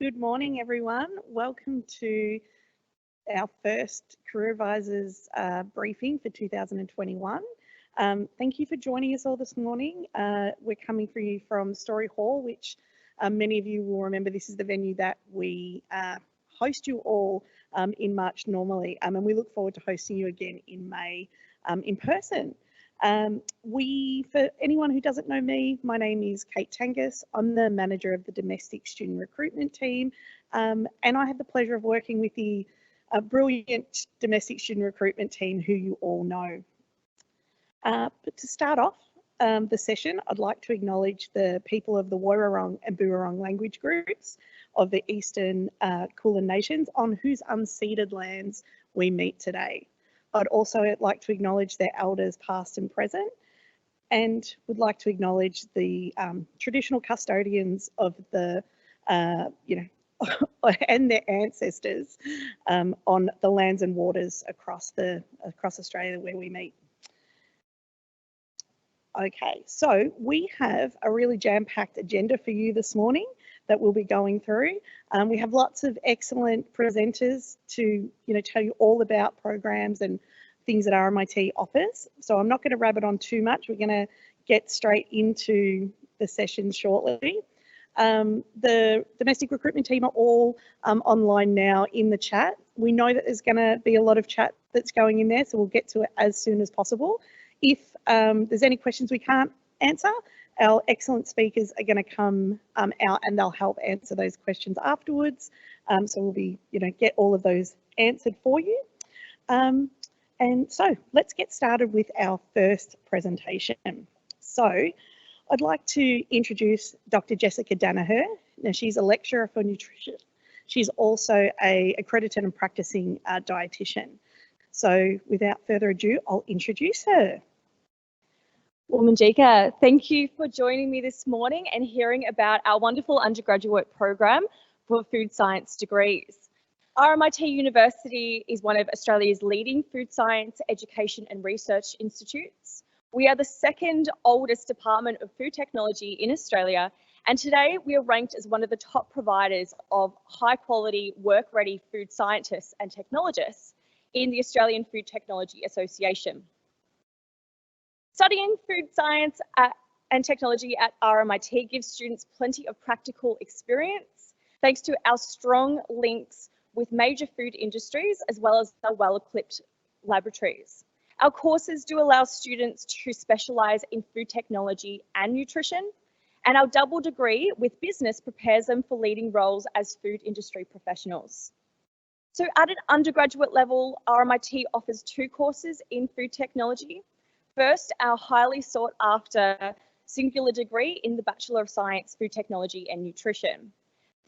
Good morning, everyone. Welcome to our first Career Advisors briefing for 2021. Thank you for joining us all this morning. We're coming for you from Story Hall, which many of you will remember this is the venue that we host you all in March normally, and we look forward to hosting you again in May in person. For anyone who doesn't know me, my name is Kate Tangus. I'm the manager of the Domestic Student Recruitment team, and I have the pleasure of working with the brilliant Domestic Student Recruitment team who you all know. But to start off the session, I'd like to acknowledge the people of the Woiwurrung and Boorong language groups of the Eastern Kulin Nations on whose unceded lands we meet today. I'd also like to acknowledge their elders past and present, and would like to acknowledge the traditional custodians of the, and their ancestors on the lands and waters across Australia where we meet. Okay, so we have a really jam-packed agenda for you this morning that we'll be going through. We have lots of excellent presenters to tell you all about programs and things that RMIT offers. So I'm not going to rabbit on too much. We're going to get straight into the session shortly. The domestic recruitment team are all online now in the chat. We know that there's going to be a lot of chat that's going in there, so we'll get to it as soon as possible. If there's any questions we can't answer, our excellent speakers are going to come out and they'll help answer those questions afterwards. So we'll be, get all of those answered for you. And so let's get started with our first presentation. So I'd like to introduce Dr. Jessica Danaher. Now, she's a lecturer for nutrition. She's also an accredited and practicing dietitian. So without further ado, I'll introduce her. Well, Manjika, thank you for joining me this morning and hearing about our wonderful undergraduate program for food science degrees. RMIT University is one of Australia's leading food science education and research institutes. We are the second oldest department of food technology in Australia, and today we are ranked as one of the top providers of high quality work-ready food scientists and technologists in the Australian Food Technology Association. Studying food science and technology at RMIT gives students plenty of practical experience thanks to our strong links with major food industries as well as our well-equipped laboratories. Our courses do allow students to specialise in food technology and nutrition, and our double degree with business prepares them for leading roles as food industry professionals. So at an undergraduate level, RMIT offers 2 courses in food technology. First, our highly sought after singular degree in the Bachelor of Science, Food Technology and Nutrition.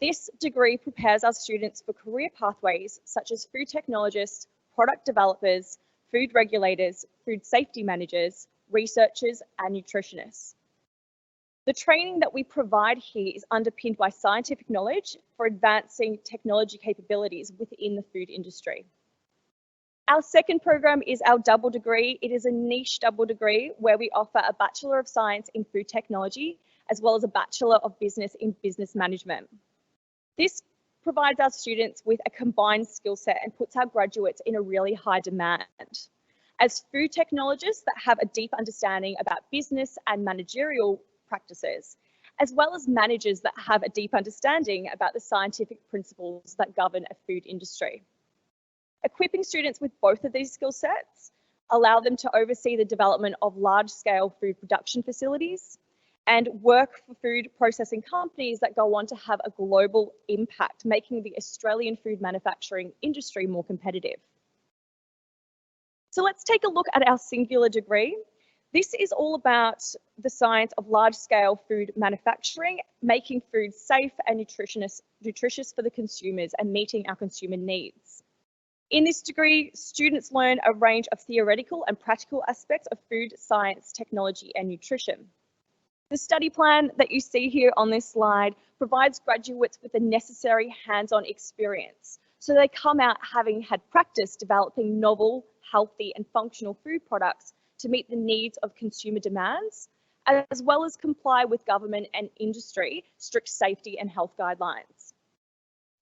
This degree prepares our students for career pathways such as food technologists, product developers, food regulators, food safety managers, researchers and nutritionists. The training that we provide here is underpinned by scientific knowledge for advancing technology capabilities within the food industry. Our second program is our double degree. It is a niche double degree where we offer a Bachelor of Science in Food Technology as well as a Bachelor of Business in Business Management. This provides our students with a combined skill set and puts our graduates in a really high demand. As food technologists that have a deep understanding about business and managerial practices, as well as managers that have a deep understanding about the scientific principles that govern a food industry. Equipping students with both of these skill sets allow them to oversee the development of large-scale food production facilities and work for food processing companies that go on to have a global impact, making the Australian food manufacturing industry more competitive. So let's take a look at our singular degree. This is all about the science of large-scale food manufacturing, making food safe and nutritious for the consumers and meeting our consumer needs. In this degree, students learn a range of theoretical and practical aspects of food science, technology and nutrition. The study plan that you see here on this slide provides graduates with the necessary hands-on experience, so they come out having had practice developing novel, healthy and functional food products to meet the needs of consumer demands, as well as comply with government and industry strict safety and health guidelines.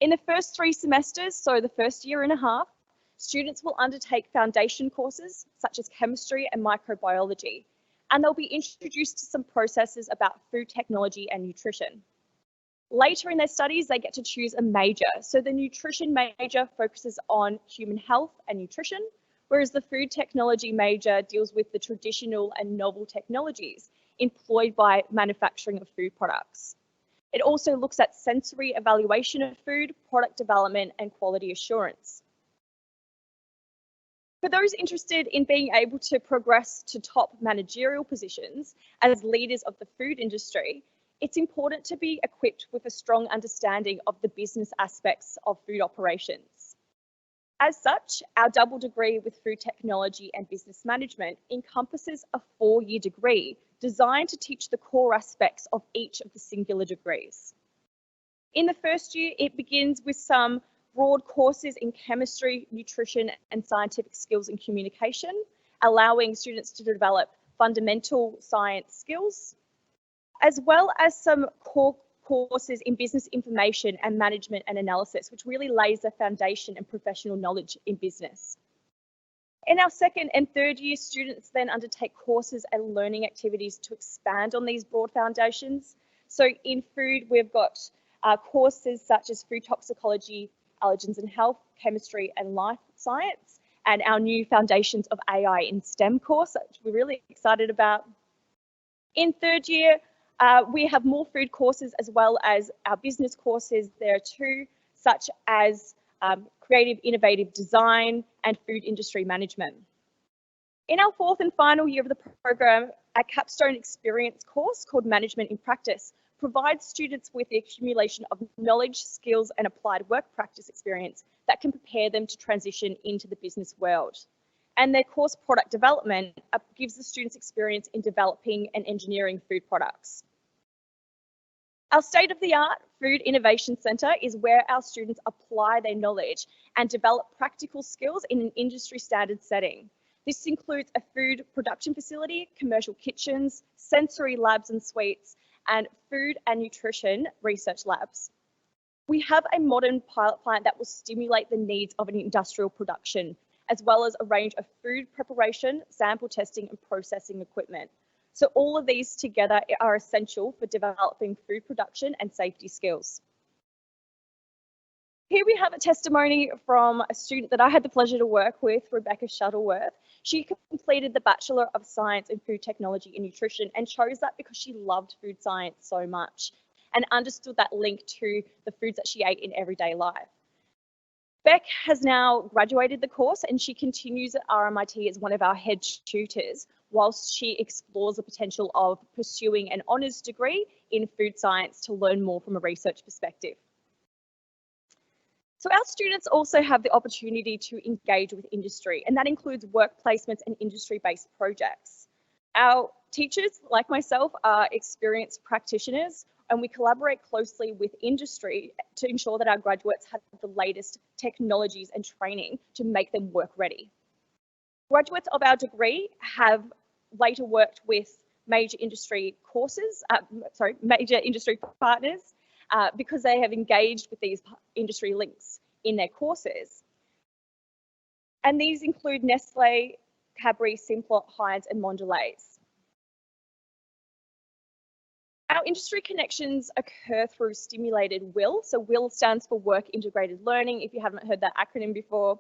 In the first 3 semesters, so the first year and a half, students will undertake foundation courses such as chemistry and microbiology, and they'll be introduced to some processes about food technology and nutrition. Later in their studies, they get to choose a major. So the nutrition major focuses on human health and nutrition, whereas the food technology major deals with the traditional and novel technologies employed by manufacturing of food products. It also looks at sensory evaluation of food, product development, and quality assurance. For those interested in being able to progress to top managerial positions as leaders of the food industry, it's important to be equipped with a strong understanding of the business aspects of food operations. As such, our double degree with food technology and business management encompasses a 4-year degree designed to teach the core aspects of each of the singular degrees. In the first year, it begins with some broad courses in chemistry, nutrition, and scientific skills and communication, allowing students to develop fundamental science skills, as well as some core courses in business information and management and analysis, which really lays the foundation and professional knowledge in business. In our second and third year, students then undertake courses and learning activities to expand on these broad foundations. So in food, we've got courses such as food toxicology, allergens and health, chemistry and life science, and our new Foundations of AI in STEM course, which we're really excited about. In third year, we have more food courses as well as our business courses there too, such as creative innovative design and food industry management. In our fourth and final year of the program, our capstone experience course called Management in Practice provides students with the accumulation of knowledge, skills and applied work practice experience that can prepare them to transition into the business world. And their course Product Development gives the students experience in developing and engineering food products. Our state-of-the-art Food Innovation Centre is where our students apply their knowledge and develop practical skills in an industry standard setting. This includes a food production facility, commercial kitchens, sensory labs and suites, and food and nutrition research labs. We have a modern pilot plant that will stimulate the needs of an industrial production, as well as a range of food preparation, sample testing and processing equipment. So all of these together are essential for developing food production and safety skills. Here we have a testimony from a student that I had the pleasure to work with, Rebecca Shuttleworth. She completed the Bachelor of Science in Food Technology and Nutrition and chose that because she loved food science so much and understood that link to the foods that she ate in everyday life. Beck has now graduated the course and she continues at RMIT as one of our head tutors whilst she explores the potential of pursuing an honours degree in food science to learn more from a research perspective. So our students also have the opportunity to engage with industry, and that includes work placements and industry-based projects. Our teachers, like myself, are experienced practitioners, and we collaborate closely with industry to ensure that our graduates have the latest technologies and training to make them work ready. Graduates of our degree have later worked with major industry partners because they have engaged with these industry links in their courses. And these include Nestle, Cadbury, Simplot, Heinz and Mondelez. Our industry connections occur through stimulated WIL. So WIL stands for Work Integrated Learning, if you haven't heard that acronym before.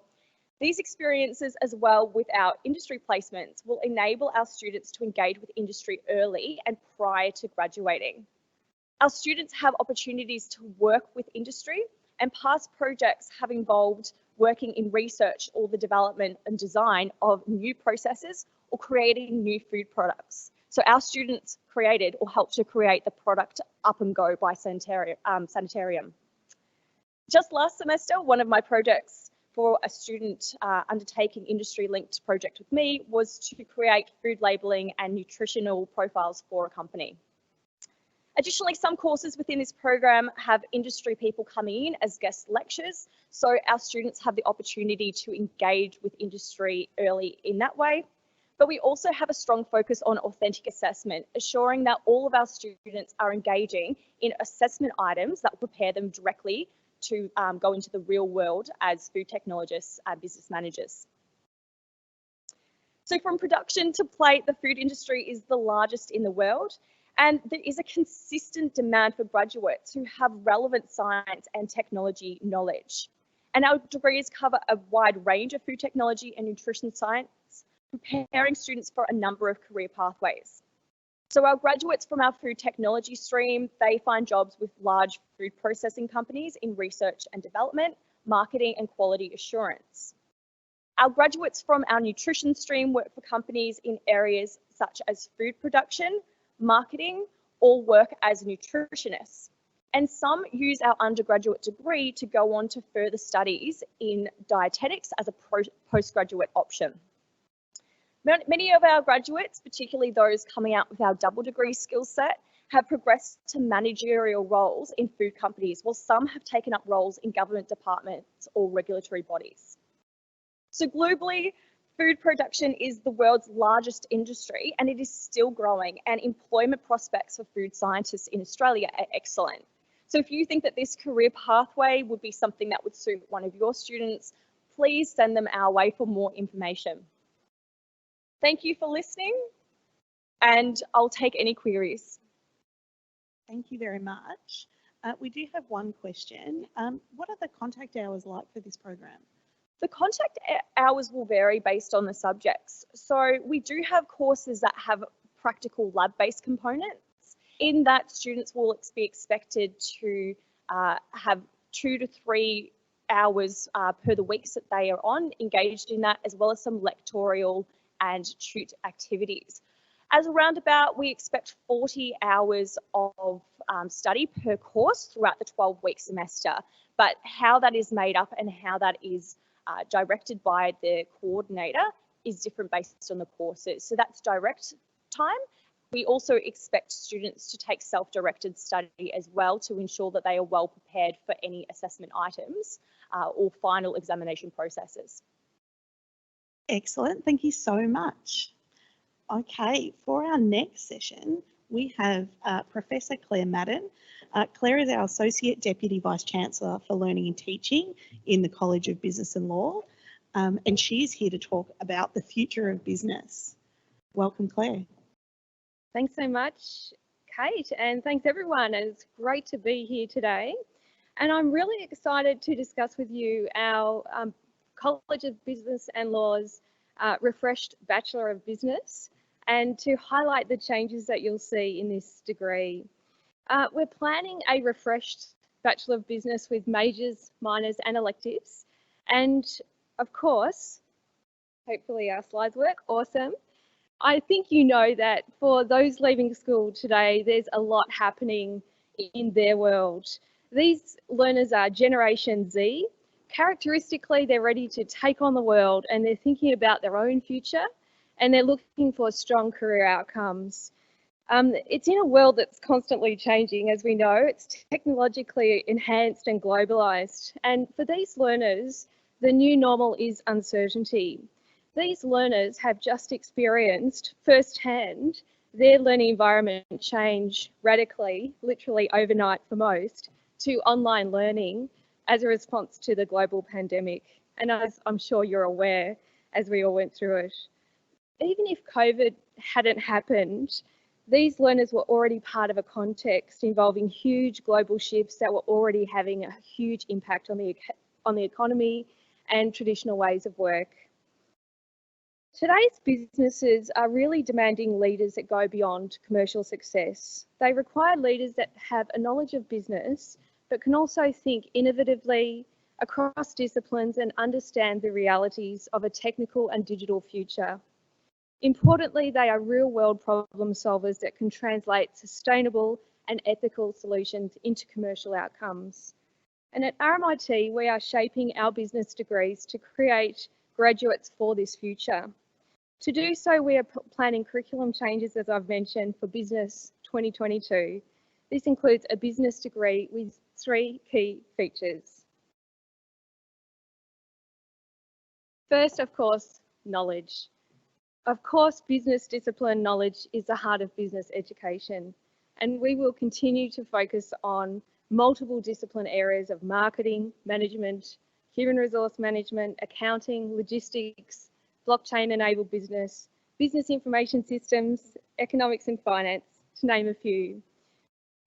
These experiences, as well with our industry placements, will enable our students to engage with industry early and prior to graduating. Our students have opportunities to work with industry, and past projects have involved working in research or the development and design of new processes or creating new food products. So our students created or helped to create the product Up and Go by Sanitarium. Just last semester, one of my projects for a student undertaking industry-linked project with me was to create food labelling and nutritional profiles for a company. Additionally, some courses within this program have industry people coming in as guest lecturers, so our students have the opportunity to engage with industry early in that way. But we also have a strong focus on authentic assessment, assuring that all of our students are engaging in assessment items that will prepare them directly to go into the real world as food technologists and business managers. So from production to plate, the food industry is the largest in the world, and there is a consistent demand for graduates who have relevant science and technology knowledge. And our degrees cover a wide range of food technology and nutrition science, preparing students for a number of career pathways. So our graduates from our food technology stream, they find jobs with large food processing companies in research and development, marketing and quality assurance. Our graduates from our nutrition stream work for companies in areas such as food production, marketing, or work as nutritionists. And some use our undergraduate degree to go on to further studies in dietetics as a postgraduate option. Many of our graduates, particularly those coming out with our double degree skill set, have progressed to managerial roles in food companies, while some have taken up roles in government departments or regulatory bodies. So globally, food production is the world's largest industry, and it is still growing, and employment prospects for food scientists in Australia are excellent. So if you think that this career pathway would be something that would suit one of your students, please send them our way for more information. Thank you for listening, and I'll take any queries. Thank you very much. We do have one question. What are the contact hours like for this program? The contact hours will vary based on the subjects. So we do have courses that have practical lab-based components. In that, students will be expected to have 2 to 3 hours per the weeks that they are on, engaged in that, as well as some lectorial and tute activities. As a roundabout, we expect 40 hours of study per course throughout the 12-week semester, but how that is made up and how that is directed by the coordinator is different based on the courses. So that's direct time. We also expect students to take self-directed study as well to ensure that they are well prepared for any assessment items or final examination processes. Excellent, thank you so much. Okay, for our next session, we have Professor Claire Madden. Claire is our Associate Deputy Vice Chancellor for Learning and Teaching in the College of Business and Law, and she is here to talk about the future of business. Welcome, Claire. Thanks so much, Kate, and thanks everyone. It's great to be here today. And I'm really excited to discuss with you our College of Business and Law's refreshed Bachelor of Business, and to highlight the changes that you'll see in this degree. We're planning a refreshed Bachelor of Business with majors, minors and electives. And of course, hopefully our slides work, awesome. I think you know that for those leaving school today, there's a lot happening in their world. These learners are Generation Z. Characteristically, they're ready to take on the world and they're thinking about their own future and they're looking for strong career outcomes. It's in a world that's constantly changing, as we know. It's technologically enhanced and globalised. And for these learners, the new normal is uncertainty. These learners have just experienced firsthand their learning environment change radically, literally overnight for most, to online learning as a response to the global pandemic. And as I'm sure you're aware, as we all went through it, even if COVID hadn't happened, these learners were already part of a context involving huge global shifts that were already having a huge impact on the economy and traditional ways of work. Today's businesses are really demanding leaders that go beyond commercial success. They require leaders that have a knowledge of business, but can also think innovatively across disciplines and understand the realities of a technical and digital future. Importantly, they are real-world problem solvers that can translate sustainable and ethical solutions into commercial outcomes. And at RMIT, we are shaping our business degrees to create graduates for this future. To do so, we are planning curriculum changes, as I've mentioned, for Business 2022. This includes a business degree with 3 key features. First, of course, knowledge. Of course, business discipline knowledge is the heart of business education, and we will continue to focus on multiple discipline areas of marketing, management, human resource management, accounting, logistics, blockchain-enabled business, business information systems, economics and finance, to name a few.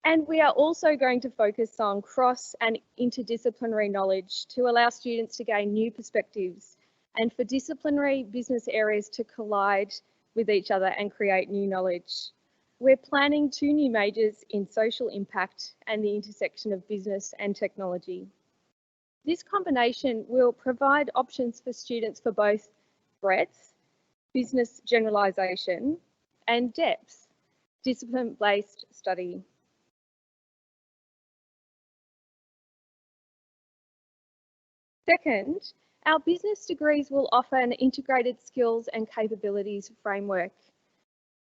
And we are also going to focus on cross and interdisciplinary knowledge to allow students to gain new perspectives and for disciplinary business areas to collide with each other and create new knowledge. We're planning 2 new majors in social impact and the intersection of business and technology. This combination will provide options for students for both breadth, business generalisation, and depth, discipline-based study. Second, our business degrees will offer an integrated skills and capabilities framework.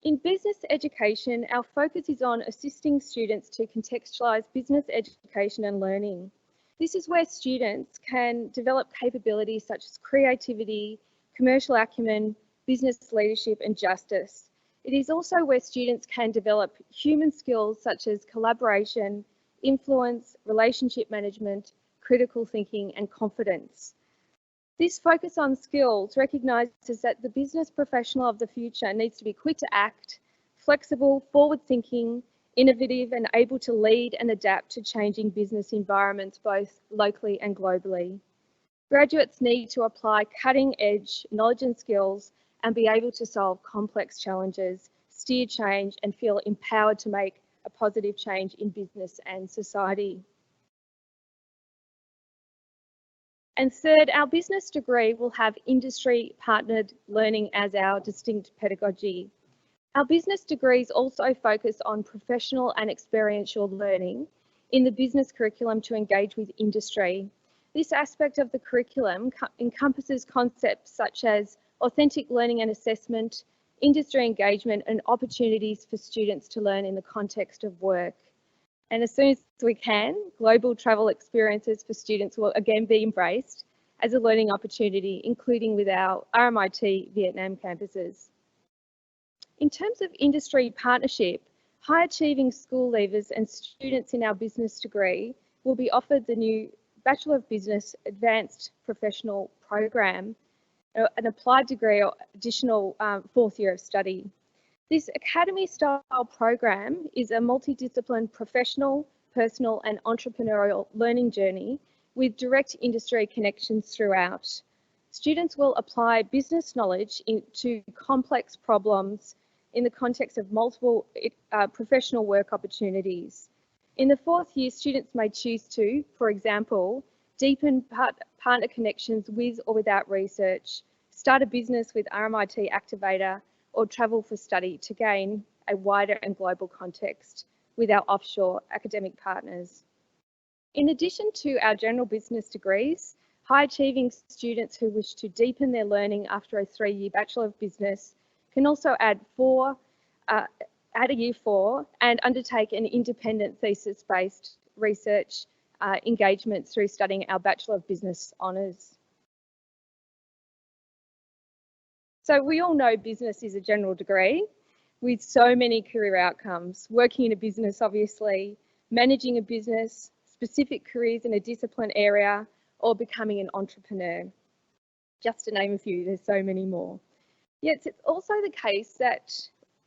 In business education, our focus is on assisting students to contextualise business education and learning. This is where students can develop capabilities such as creativity, commercial acumen, business leadership and justice. It is also where students can develop human skills such as collaboration, influence, relationship management, critical thinking and confidence. This focus on skills recognises that the business professional of the future needs to be quick to act, flexible, forward-thinking, innovative and able to lead and adapt to changing business environments both locally and globally. Graduates need to apply cutting-edge knowledge and skills and be able to solve complex challenges, steer change and feel empowered to make a positive change in business and society. And third, our business degree will have industry partnered learning as our distinct pedagogy. Our business degrees also focus on professional and experiential learning in the business curriculum to engage with industry. This aspect of the curriculum encompasses concepts such as authentic learning and assessment, industry engagement and opportunities for students to learn in the context of work. And as soon as we can, global travel experiences for students will again be embraced as a learning opportunity, including with our RMIT Vietnam campuses. In terms of industry partnership, high achieving school leavers and students in our business degree will be offered the new Bachelor of Business Advanced Professional Program, an applied degree or additional 4th year of study. This academy-style program is a multidisciplinary professional, personal and entrepreneurial learning journey with direct industry connections throughout. Students will apply business knowledge to complex problems in the context of multiple professional work opportunities. In the 4th year, students may choose to, for example, deepen partner connections with or without research, start a business with RMIT Activator, or travel for study to gain a wider and global context with our offshore academic partners. In addition to our general business degrees, high achieving students who wish to deepen their learning after a 3-year Bachelor of Business can also add a year 4 and undertake an independent thesis-based research engagement through studying our Bachelor of Business honours. So we all know business is a general degree with so many career outcomes, working in a business obviously, managing a business, specific careers in a discipline area, or becoming an entrepreneur. Just to name a few, there's so many more. Yet it's also the case that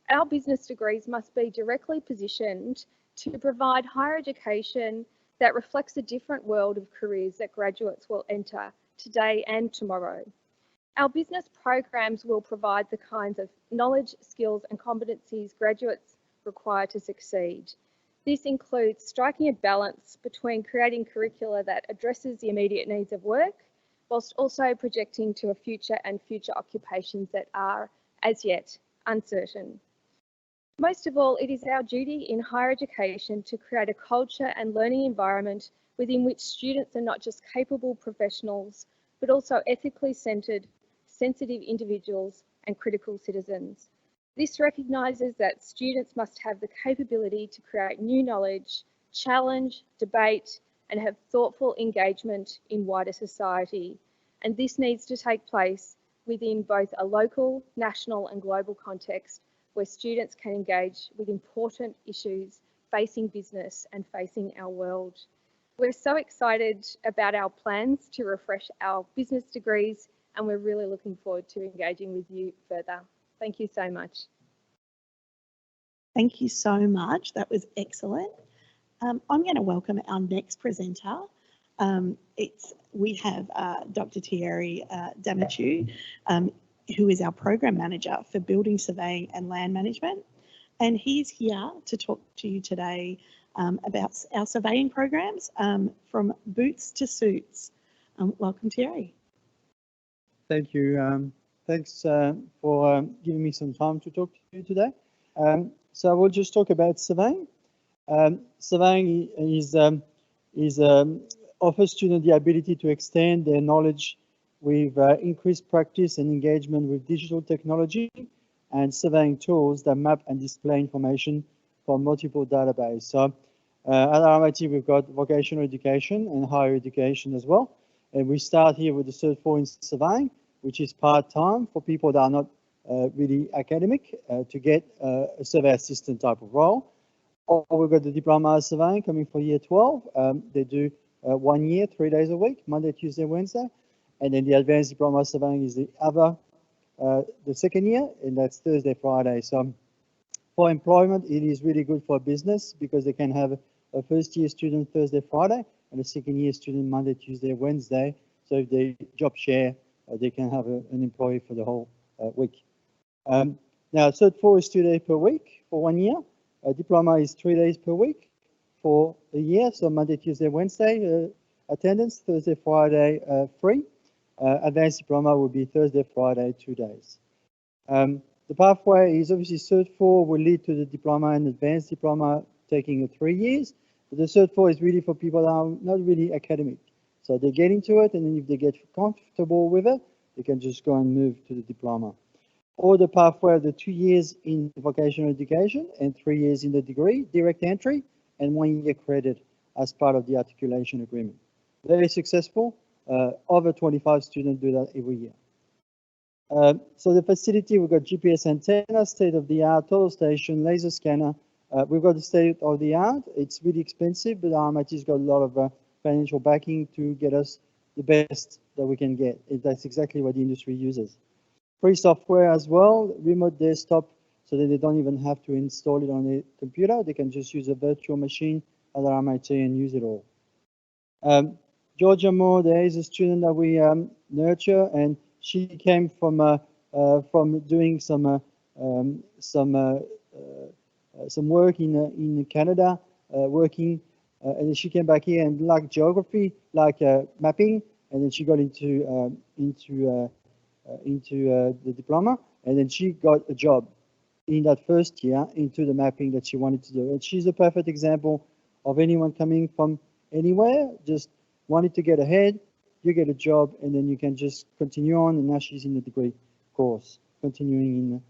our business degrees must be directly positioned to provide higher education that reflects a different world of careers that graduates will enter today and tomorrow. Our business programs will provide the kinds of knowledge, skills and competencies graduates require to succeed. This includes striking a balance between creating curricula that addresses the immediate needs of work, whilst also projecting to a future and future occupations that are, as yet, uncertain. Most of all, it is our duty in higher education to create a culture and learning environment within which students are not just capable professionals, but also ethically centred, sensitive individuals and critical citizens. This recognises that students must have the capability to create new knowledge, challenge, debate and have thoughtful engagement in wider society. And this needs to take place within both a local, national and global context where students can engage with important issues facing business and facing our world. We're so excited about our plans to refresh our business degrees, and we're really looking forward to engaging with you further. Thank you so much. Thank you so much. That was excellent. I'm going to welcome our next presenter. We have Dr. Thierry Damitu, who is our Program Manager for Building Surveying and Land Management. And he's here to talk to you today about our surveying programs from boots to suits. Welcome, Thierry. Thank you. Thanks for giving me some time to talk to you today. So I will just talk about surveying. Surveying offers students the ability to extend their knowledge with increased practice and engagement with digital technology and surveying tools that map and display information from multiple databases. So at RMIT, we've got vocational education and higher education as well. And we start here with the Cert 4 in surveying, which is part-time for people that are not really academic to get a survey assistant type of role. Or we've got the Diploma of Surveying coming for year 12. They do 1 year, 3 days a week, Monday, Tuesday, Wednesday. And then the Advanced Diploma of Surveying is the second year, and that's Thursday, Friday. So for employment, it is really good for business because they can have a first year student Thursday, Friday, and a second year student Monday, Tuesday, Wednesday. So if they job share, they can have an employee for the whole week. Now, Cert 4 is 2 days per week for 1 year. Diploma is 3 days per week for a year. So Monday, Tuesday, Wednesday attendance, Thursday, Friday free. Advanced Diploma will be Thursday, Friday, 2 days. The pathway is obviously Cert 4 will lead to the Diploma and Advanced Diploma taking 3 years. But the Cert 4 is really for people that are not really academic. So they get into it, and then if they get comfortable with it, they can just go and move to the Diploma. Or the pathway of the 2 years in vocational education and 3 years in the degree, direct entry, and 1 year credit as part of the articulation agreement. Very successful. Over 25 students do that every year. So the facility, we've got GPS antenna, state-of-the-art, total station, laser scanner. We've got the state-of-the-art. It's really expensive, but RMIT's got a lot of financial backing to get us the best that we can get. That's exactly what the industry uses. Free software as well, remote desktop, so that they don't even have to install it on a computer. They can just use a virtual machine at RMIT and use it all. Georgia Moore, there is a student that we nurture, and she came from doing some work in Canada, working, and then she came back here and liked geography, like mapping, and then she got into the Diploma, and then she got a job in that first year into the mapping that she wanted to do. And she's a perfect example of anyone coming from anywhere, just wanted to get ahead, you get a job, and then you can just continue on, and now she's in the degree course, continuing in.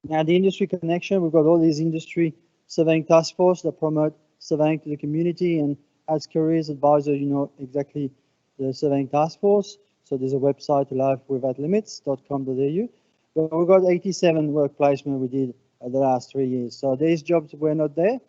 Now the industry connection, we've got all these industry surveying task force that promote surveying to the community, and as careers advisor, you know exactly the surveying task force. So there's a website, lifewithoutlimits.com.au. But we've got 87 work placement we did the last 3 years. So these jobs were not there,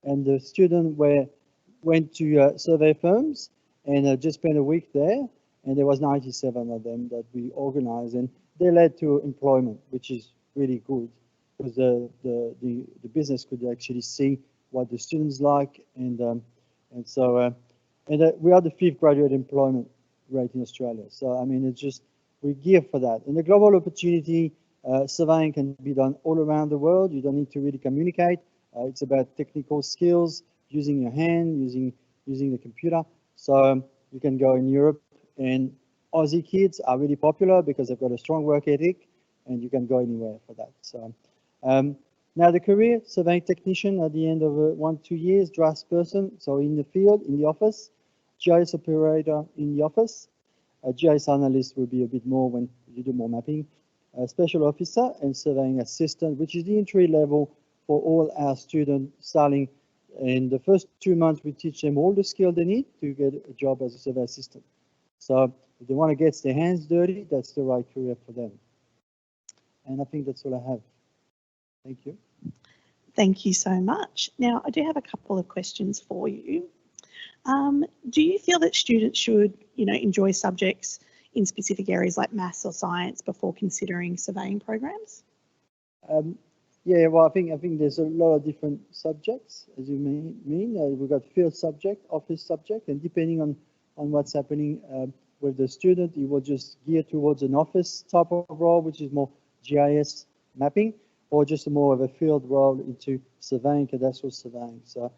and the student went to survey firms and just spent a week there, and there was 97 of them that we organized, and they led to employment, which is really good because the business could actually see what the students like, and so we are the 5th graduate employment rate in Australia. So I mean, it's just we gear for that. And the global opportunity surveying can be done all around the world. You don't need to really communicate. It's about technical skills, using your hand, using the computer. So you can go in Europe, and Aussie kids are really popular because they've got a strong work ethic, and you can go anywhere for that. So now the career surveying technician at the end of 1-2 years, draftsperson, so in the field, in the office, GIS operator in the office, a GIS analyst will be a bit more when you do more mapping, a special officer and surveying assistant, which is the entry level for all our students starting. In the first 2 months, we teach them all the skills they need to get a job as a survey assistant. So if they want to get their hands dirty, that's the right career for them. And I think that's all I have. Thank you. Thank you so much. Now, I do have a couple of questions for you. Do you feel that students should, enjoy subjects in specific areas like maths or science before considering surveying programs? Yeah, well, I think there's a lot of different subjects, as you mean. We've got field subject, office subject, and depending on what's happening with the student, it will just gear towards an office type of role, which is more GIS mapping, or just more of a field role into surveying, cadastral surveying. So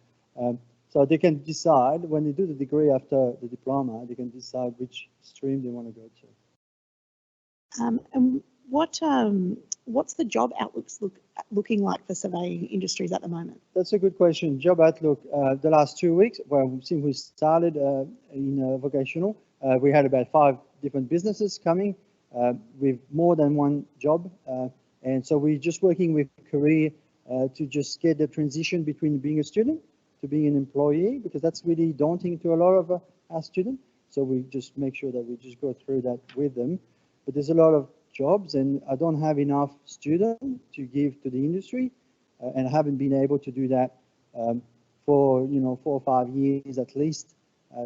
they can decide when they do the degree after the diploma, they can decide which stream they want to go to. And what's the job outlooks looking like for surveying industries at the moment? That's a good question. Job outlook, the last 2 weeks, well, since we started in vocational, we had about 5 different businesses coming with more than one job. And so we're just working with career to just get the transition between being a student to being an employee, because that's really daunting to a lot of our students. So we just make sure that we just go through that with them. But there's a lot of jobs, and I don't have enough students to give to the industry, and I haven't been able to do that for 4 or 5 years at least.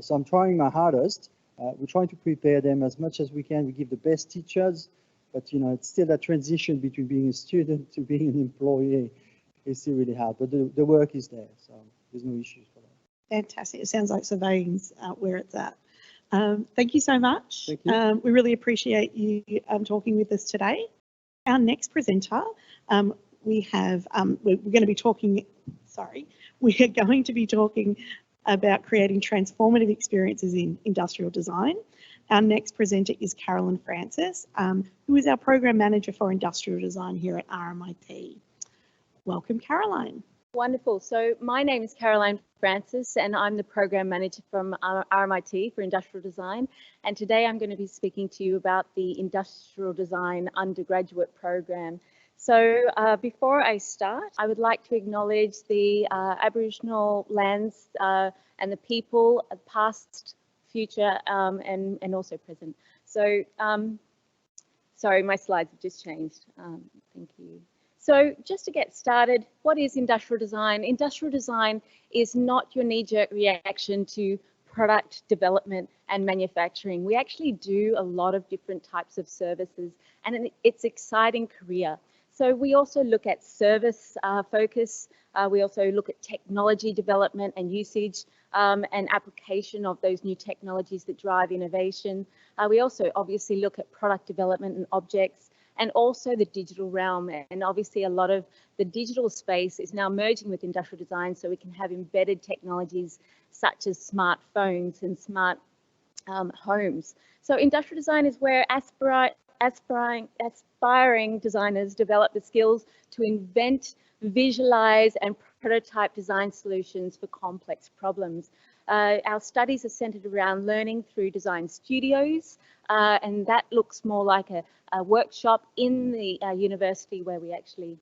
So I'm trying my hardest. We're trying to prepare them as much as we can. We give the best teachers, but it's still that transition between being a student to being an employee. It's still really hard, but the work is there, so there's no issues for that. Fantastic. It sounds like surveying's where it's at. Thank you so much. Thank you. We really appreciate you talking with us today. Our next presenter, we have, we're going to be talking, we are going to be talking about creating transformative experiences in industrial design. Our next presenter is Carolyn Francis, who is our Program Manager for Industrial Design here at RMIT. Welcome, Caroline. Wonderful. So my name is Caroline Francis, and I'm the Program Manager from RMIT for Industrial Design. And today I'm going to be speaking to you about the Industrial Design undergraduate program. So before I start, I would like to acknowledge the Aboriginal lands and the people, past, future, and also present. So, sorry, my slides have just changed. Thank you. So just to get started, what is industrial design? Industrial design is not your knee-jerk reaction to product development and manufacturing. We actually do a lot of different types of services, and it's an exciting career. So we also look at service focus. We also look at technology development and usage and application of those new technologies that drive innovation. We also obviously look at product development and objects, and also the digital realm. And obviously a lot of the digital space is now merging with industrial design, so we can have embedded technologies such as smartphones and smart homes. So industrial design is where aspiring designers develop the skills to invent, visualize and prototype design solutions for complex problems. Our studies are centered around learning through design studios, and that looks more like a workshop in the university where we actually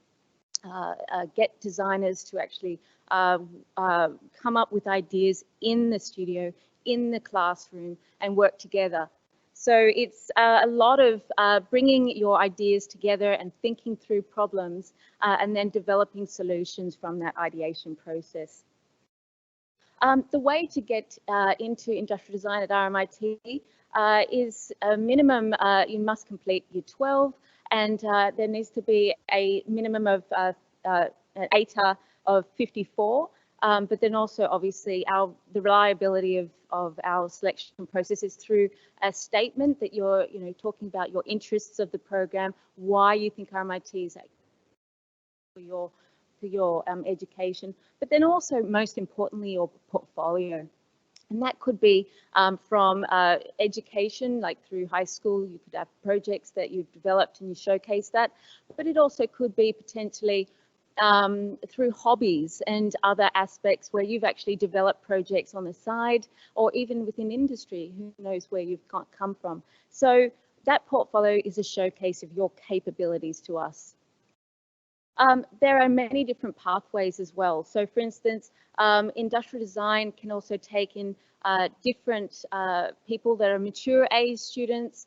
get designers to actually come up with ideas in the studio, in the classroom, and work together. So it's a lot of bringing your ideas together and thinking through problems and then developing solutions from that ideation process. The way to get into industrial design at RMIT is a minimum, you must complete year 12, and there needs to be a minimum of an ATAR of 54. But then also obviously the reliability of our selection process is through a statement that you're talking about your interests of the program, why you think RMIT is for your education, but then also most importantly your portfolio. And that could be from education, like through high school, you could have projects that you've developed and you showcase that, but it also could be potentially through hobbies and other aspects where you've actually developed projects on the side, or even within industry, who knows where you've come from. So that portfolio is a showcase of your capabilities to us. There are many different pathways as well. So for instance, industrial design can also take in different people that are mature age students,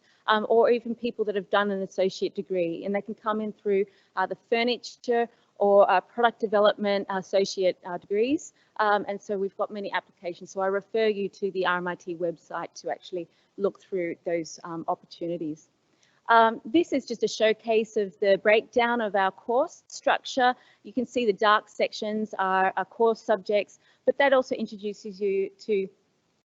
or even people that have done an associate degree, and they can come in through the furniture or product development associate degrees. And so we've got many applications. So I refer you to the RMIT website to actually look through those opportunities. This is just a showcase of the breakdown of our course structure. You can see the dark sections are our course subjects, but that also introduces you to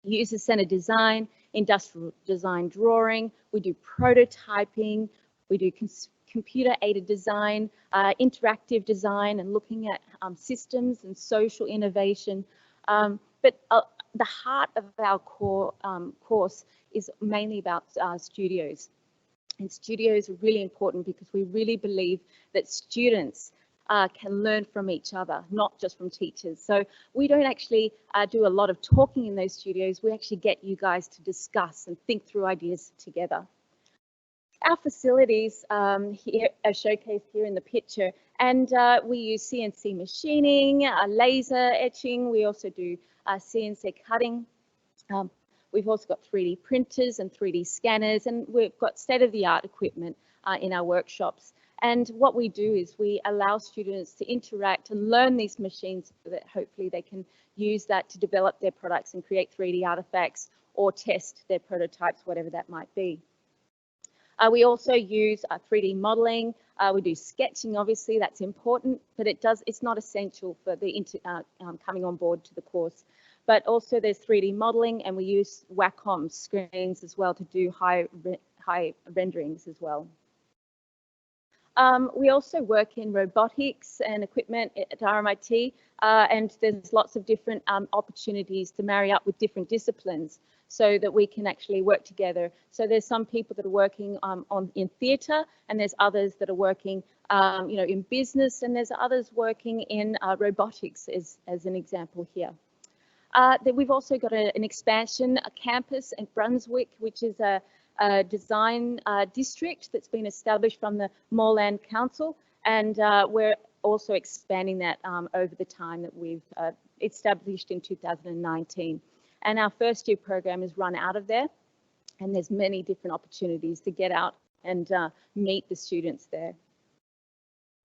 user-centered design, industrial design drawing. We do prototyping, we do computer-aided design, interactive design, and looking at systems and social innovation. But the heart of our core course is mainly about studios. And studios are really important because we really believe that students can learn from each other, not just from teachers. So we don't actually do a lot of talking in those studios. We actually get you guys to discuss and think through ideas together. Our facilities here are showcased here in the picture, and we use CNC machining, laser etching. We also do CNC cutting. We've also got 3D printers and 3D scanners, and we've got state-of-the-art equipment in our workshops. And what we do is we allow students to interact and learn these machines so that hopefully they can use that to develop their products and create 3D artifacts or test their prototypes, whatever that might be. We also use 3D modelling. We do sketching, obviously, that's important, but it's not essential for the coming on board to the course. But also there's 3D modelling, and we use Wacom screens as well to do high renderings as well. We also work in robotics and equipment at RMIT, and there's lots of different opportunities to marry up with different disciplines so that we can actually work together. So there's some people that are working in theatre, and there's others that are working in business, and there's others working in robotics as an example here. Then we've also got an expansion campus in Brunswick, which is a design district that's been established from the Moorland Council, and we're also expanding that over the time that we've established in 2019. And our first year program is run out of there, and there's many different opportunities to get out and meet the students there.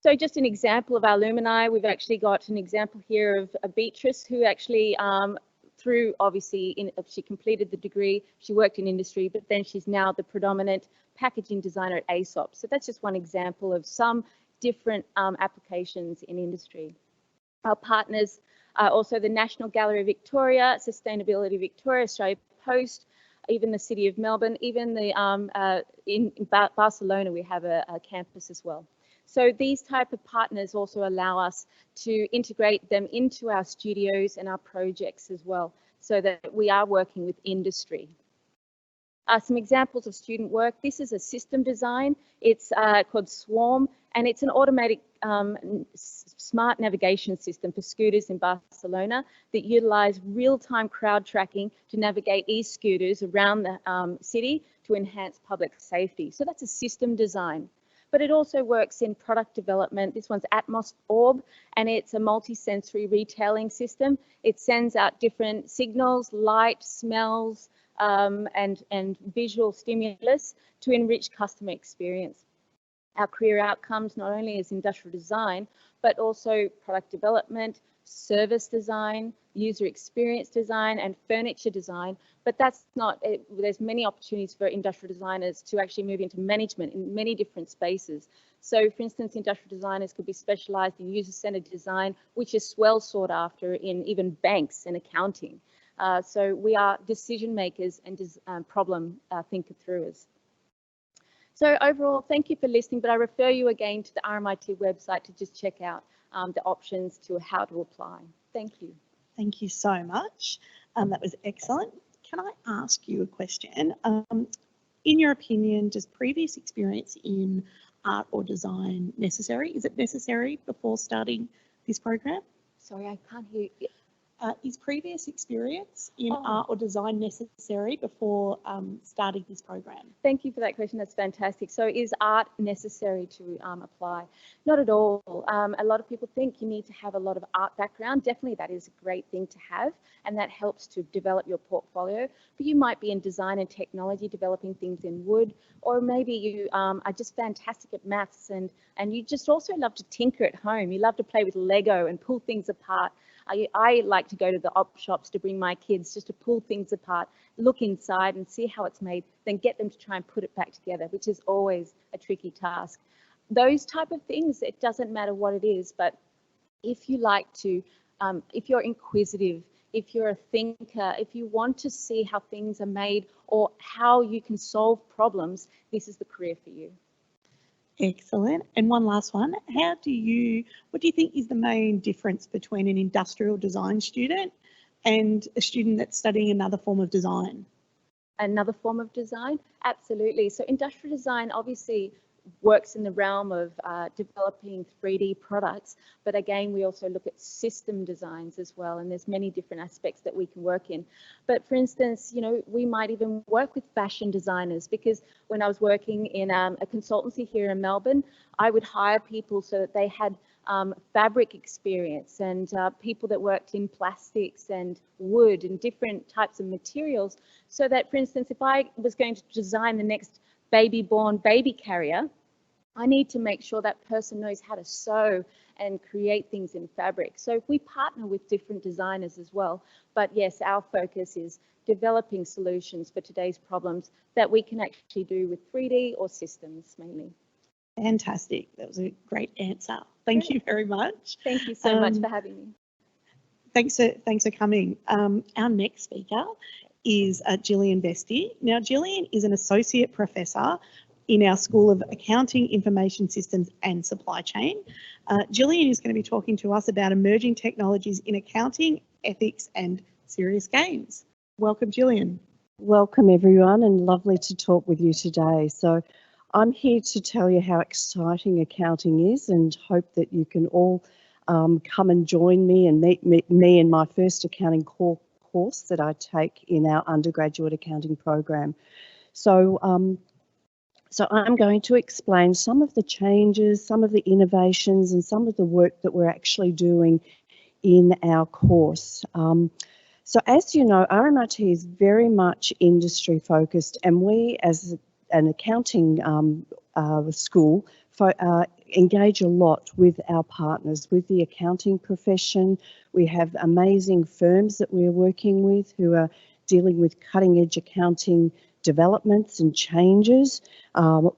So just an example of our alumni, we've actually got an example here of Beatrice, who actually she completed the degree, she worked in industry, but then she's now the predominant packaging designer at ASOP. So that's just one example of some different applications in industry. Our partners are also the National Gallery of Victoria, Sustainability Victoria, Australia Post, even the City of Melbourne, even in Barcelona we have a campus as well. So these type of partners also allow us to integrate them into our studios and our projects as well, so that we are working with industry. Some examples of student work. This is a system design. It's called Swarm, and it's an automatic smart navigation system for scooters in Barcelona that utilize real-time crowd tracking to navigate e-scooters around the city to enhance public safety. So that's a system design. But it also works in product development. This one's Atmos Orb, and it's a multi-sensory retailing system. It sends out different signals, light, smells, and visual stimulus to enrich customer experience. Our career outcomes not only is industrial design, but also product development, service design, user experience design, and furniture design. But that's not it. There's many opportunities for industrial designers to actually move into management in many different spaces. So for instance, industrial designers could be specialized in user-centered design, which is well sought after in even banks and accounting. So we are decision makers and problem thinker throughers. So overall, thank you for listening, but I refer you again to the RMIT website to just check out the options to how to apply. Thank you. Thank you so much. That was excellent. Can I ask you a question? In your opinion, does previous experience in art or design necessary? Is it necessary before starting this program? Sorry, I can't hear you. Is previous experience in art or design necessary before starting this program? Thank you for that question. That's fantastic. So is art necessary to apply? Not at all. A lot of people think you need to have a lot of art background. Definitely that is a great thing to have, and that helps to develop your portfolio. But you might be in design and technology, developing things in wood, or maybe you are just fantastic at maths and you just also love to tinker at home. You love to play with Lego and pull things apart. I like to go to the op shops to bring my kids just to pull things apart, look inside and see how it's made, then get them to try and put it back together, which is always a tricky task. Those type of things, it doesn't matter what it is, but if you like to, if you're inquisitive, if you're a thinker, if you want to see how things are made or how you can solve problems, this is the career for you. Excellent. And one last one, what do you think is the main difference between an industrial design student and a student that's studying another form of design? Another form of design? Absolutely. So industrial design obviously works in the realm of developing 3D products, but again, we also look at system designs as well, and there's many different aspects that we can work in. But for instance, you know, we might even work with fashion designers, because when I was working in a consultancy here in Melbourne, I would hire people so that they had fabric experience and people that worked in plastics and wood and different types of materials, so that, for instance, if I was going to design the next baby-born baby carrier, I need to make sure that person knows how to sew and create things in fabric. So we partner with different designers as well. But yes, our focus is developing solutions for today's problems that we can actually do with 3D or systems mainly. Fantastic. That was a great answer. Thank you very much. Thank you so much for having me. Thanks for coming. Our next speaker is Gillian Vesti. Now, Gillian is an associate professor in our School of Accounting, Information Systems and Supply Chain. Gillian is going to be talking to us about emerging technologies in accounting, ethics and serious games. Welcome, Gillian. Welcome everyone, and lovely to talk with you today. So I'm here to tell you how exciting accounting is, and hope that you can all come and join me and meet me in my first accounting course that I take in our undergraduate accounting program. So I'm going to explain some of the changes, some of the innovations and some of the work that we're actually doing in our course. So as you know, RMIT is very much industry focused, and we as an accounting school engage a lot with our partners, with the accounting profession. We have amazing firms that we're working with who are dealing with cutting edge accounting developments and changes.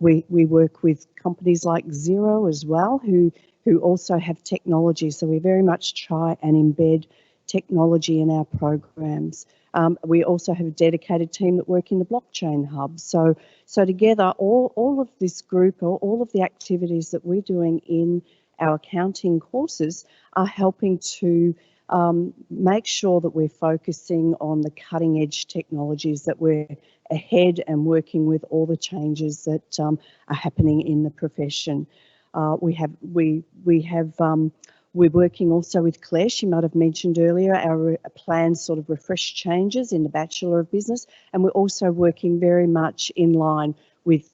We work with companies like Xero as well, who also have technology. So we very much try and embed technology in our programs. We also have a dedicated team that work in the blockchain hub. So together, all of this group, or all of the activities that we're doing in our accounting courses are helping to make sure that we're focusing on the cutting edge technologies, that we're ahead and working with all the changes that are happening in the profession. We're working also with Claire. She might have mentioned earlier our planned sort of refresh changes in the Bachelor of Business, and we're also working very much in line with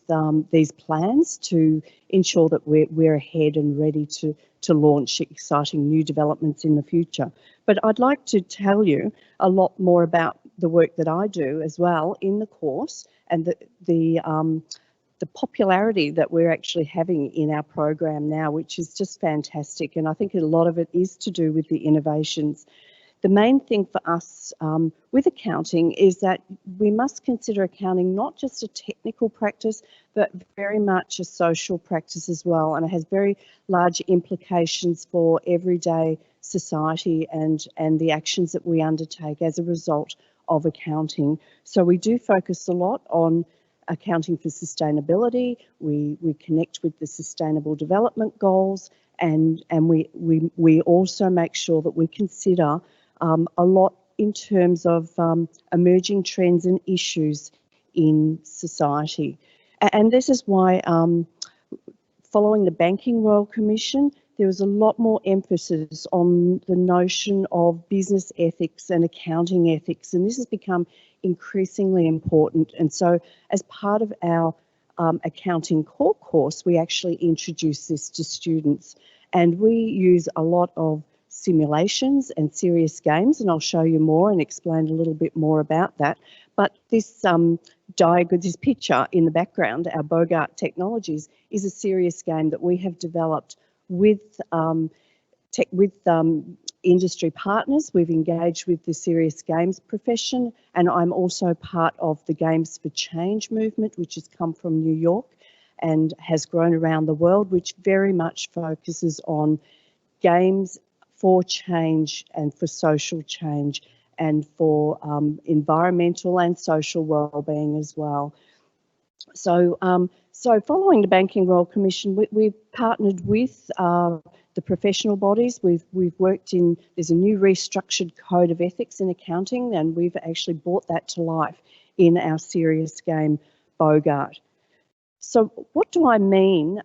these plans to ensure that we're ahead and ready to launch exciting new developments in the future. But I'd like to tell you a lot more about the work that I do as well in the course, and the popularity that we're actually having in our program now, which is just fantastic. And I think a lot of it is to do with the innovations. The main thing for us with accounting is that we must consider accounting not just a technical practice, but very much a social practice as well. And it has very large implications for everyday society and the actions that we undertake as a result of accounting. So we do focus a lot on accounting for sustainability. We connect with the Sustainable Development Goals, and we also make sure that we consider a lot in terms of emerging trends and issues in society. And this is why, following the Banking Royal Commission, there was a lot more emphasis on the notion of business ethics and accounting ethics, and this has become increasingly important. And so as part of our accounting core course, we actually introduce this to students, and we use a lot of simulations and serious games, and I'll show you more and explain a little bit more about that. But this this picture in the background, our Bogart Technologies, is a serious game that we have developed with industry partners. We've engaged with the serious games profession, and I'm also part of the Games for Change movement, which has come from New York and has grown around the world, which very much focuses on games for change and for social change and for environmental and social wellbeing as well. So, so following the Banking Royal Commission, we've partnered with the professional bodies. We've worked in, there's a new restructured code of ethics in accounting, and we've actually brought that to life in our serious game Bogart. So what do I mean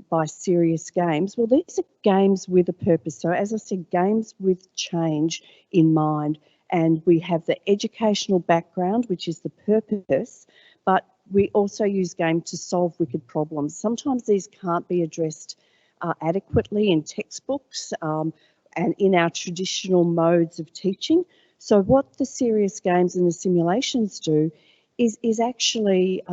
by serious games? Well, these are games with a purpose. So as I said, games with change in mind, and we have the educational background, which is the purpose, but we also use games to solve wicked problems. Sometimes these can't be addressed adequately in textbooks and in our traditional modes of teaching. So what the serious games and the simulations do is actually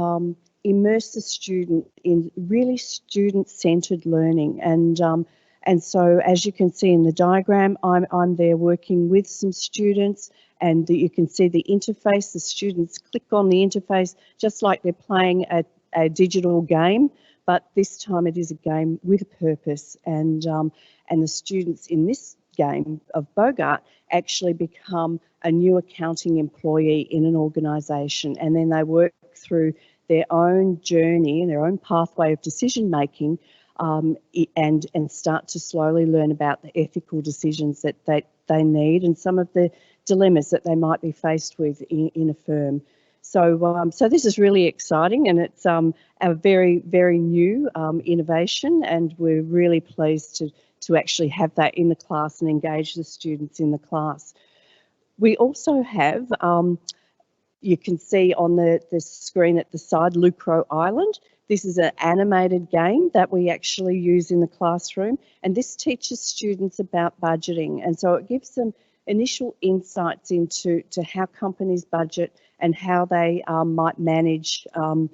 immerse the student in really student-centered learning. And so as you can see in the diagram, I'm there working with some students, and you can see the interface. The students click on the interface just like they're playing a digital game, but this time it is a game with a purpose. And the students in this game of Bogart actually become a new accounting employee in an organisation, and then they work through their own journey and their own pathway of decision making, and start to slowly learn about the ethical decisions that they need and some of the dilemmas that they might be faced with in a firm. So, so this is really exciting, and it's a very, very new innovation, and we're really pleased to actually have that in the class and engage the students in the class. We also have, you can see on the screen at the side, Lucro Island. This is an animated game that we actually use in the classroom, and this teaches students about budgeting, and so it gives them initial insights into how companies budget and how they might manage an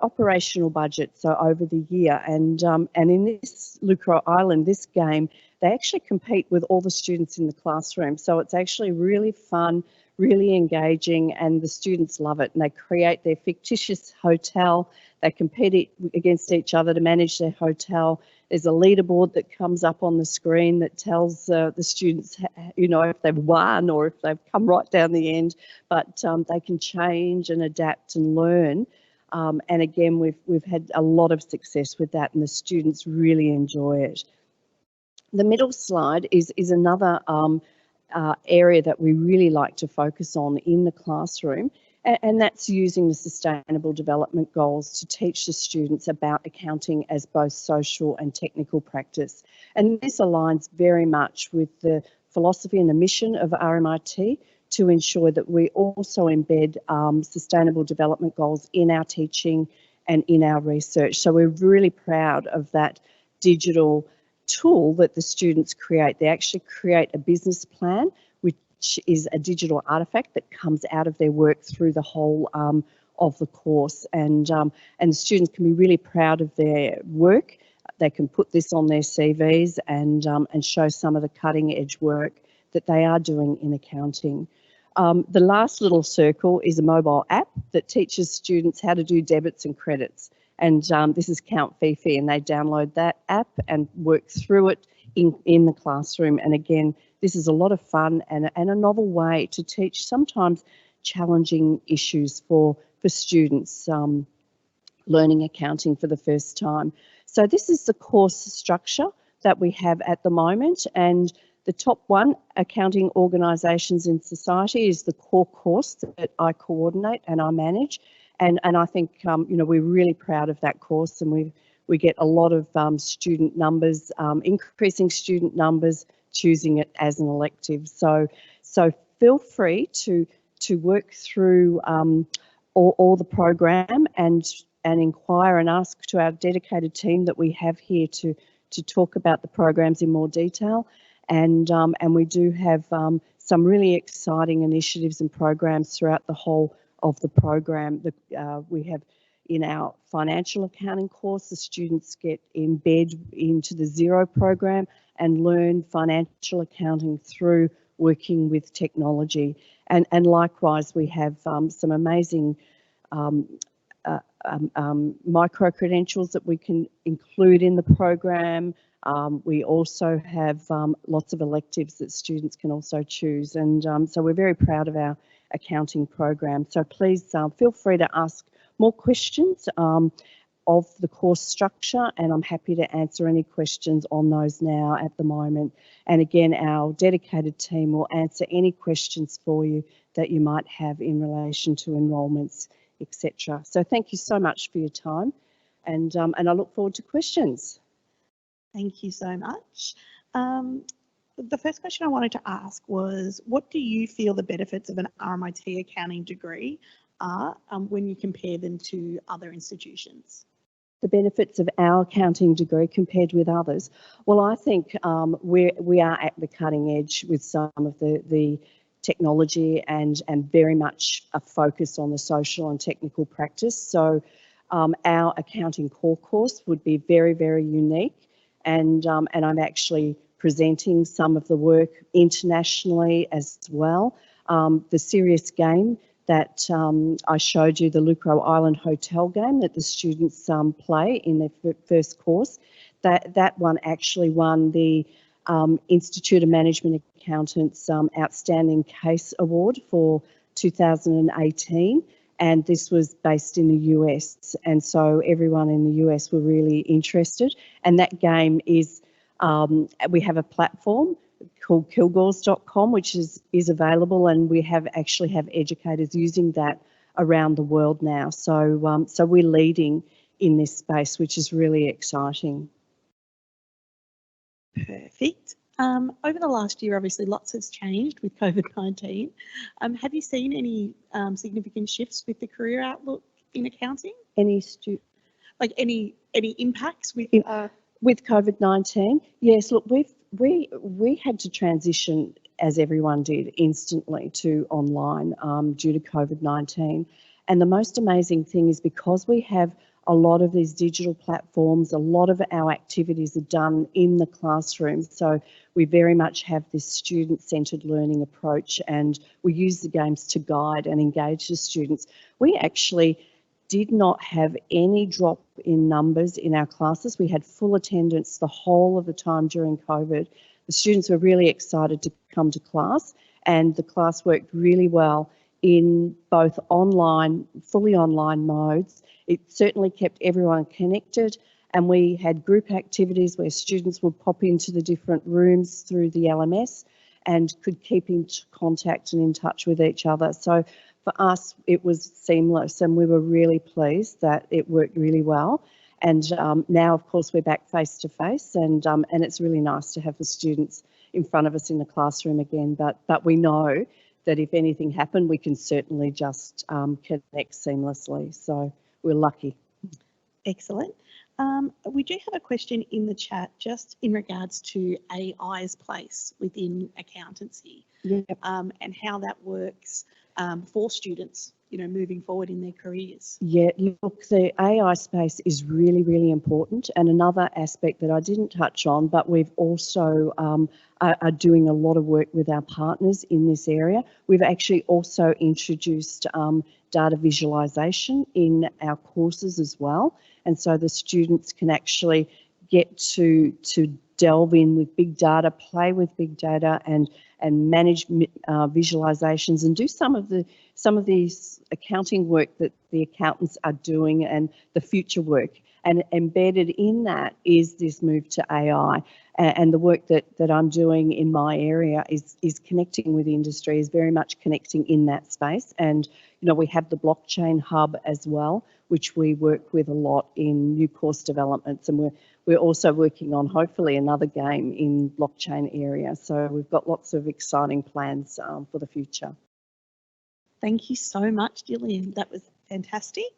operational budget, so over the year. And in this Lucro Island, this game, they actually compete with all the students in the classroom, so it's actually really fun, really engaging, and the students love it, and they create their fictitious hotel. They compete against each other to manage their hotel. There's a leaderboard that comes up on the screen that tells the students, you know, if they've won or if they've come right down the end, but they can change and adapt and learn. And again, we've had a lot of success with that, and the students really enjoy it. The middle slide is another area that we really like to focus on in the classroom, and that's using the Sustainable Development Goals to teach the students about accounting as both social and technical practice. And this aligns very much with the philosophy and the mission of RMIT to ensure that we also embed Sustainable Development Goals in our teaching and in our research. So we're really proud of that digital tool that the students create. They actually create a business plan, which is a digital artifact that comes out of their work through the whole of the course, and the students can be really proud of their work. They can put this on their CVs and show some of the cutting edge work that they are doing in accounting. The last little circle is a mobile app that teaches students how to do debits and credits. And this is Count Fifi, and they download that app and work through it in the classroom. And again, this is a lot of fun and a novel way to teach sometimes challenging issues for students learning accounting for the first time. So this is the course structure that we have at the moment, and the top one, Accounting Organisations in Society, is the core course that I coordinate and I manage. And I think, you know, we're really proud of that course, and we've we get a lot of student numbers, increasing student numbers choosing it as an elective. So feel free to work through all the program and inquire and ask to our dedicated team that we have here to talk about the programs in more detail. And we do have some really exciting initiatives and programs throughout the whole of the program. We have in our financial accounting course, the students get embedded into the Zero program and learn financial accounting through working with technology. And likewise, we have some amazing micro-credentials that we can include in the program. We also have lots of electives that students can also choose. And so we're very proud of our accounting program. So please feel free to ask more questions of the course structure, and I'm happy to answer any questions on those now at the moment. And again, our dedicated team will answer any questions for you that you might have in relation to enrolments, etc. So thank you so much for your time, and I look forward to questions. Thank you so much. The first question I wanted to ask was, what do you feel the benefits of an RMIT accounting degree are when you compare them to other institutions? The benefits of our accounting degree compared with others? Well, I think we are at the cutting edge with some of the technology and very much a focus on the social and technical practice. So our accounting core course would be very, very unique, and I'm actually presenting some of the work internationally as well. The serious game that I showed you, the Lucro Island Hotel game that the students play in their first course, that one actually won the Institute of Management Accountants Outstanding Case Award for 2018, and this was based in the US, and so everyone in the US were really interested. And that game is, we have a platform called kilgores.com, which is available, and we actually have educators using that around the world now. So so we're leading in this space, which is really exciting. Perfect. Over the last year, obviously, lots has changed with COVID-19. Have you seen any significant shifts with the career outlook in accounting? Any impacts with COVID-19? Yes. Look, we had to transition, as everyone did, instantly to online due to COVID-19. And the most amazing thing is, because we have a lot of these digital platforms, a lot of our activities are done in the classroom. So we very much have this student-centred learning approach, and we use the games to guide and engage the students. We actually did not have any drop in numbers in our classes. We had full attendance the whole of the time during COVID. The students were really excited to come to class, and the class worked really well in both online, fully online modes. It certainly kept everyone connected, and we had group activities where students would pop into the different rooms through the LMS and could keep in contact and in touch with each other. So for us, it was seamless, and we were really pleased that it worked really well. And now, of course, we're back face to face, and it's really nice to have the students in front of us in the classroom again. But we know that if anything happened, we can certainly just connect seamlessly. So we're lucky. Excellent. We do have a question in the chat just in regards to AI's place within accountancy. Yep. And how that works for students, moving forward in their careers. Yeah, look, the AI space is really, really important. And another aspect that I didn't touch on, but we've also are doing a lot of work with our partners in this area. We've actually also introduced data visualization in our courses as well. And so the students can actually get to delve in with big data, play with big data, and manage visualizations, and do some of these accounting work that the accountants are doing, and the future work. And embedded in that is this move to AI. And the work that I'm doing in my area is connecting with industry, is very much connecting in that space. And we have the blockchain hub as well, which we work with a lot in new course developments, and we're also working on hopefully another game in blockchain area. So we've got lots of exciting plans for the future. Thank you so much, Gillian. That was fantastic.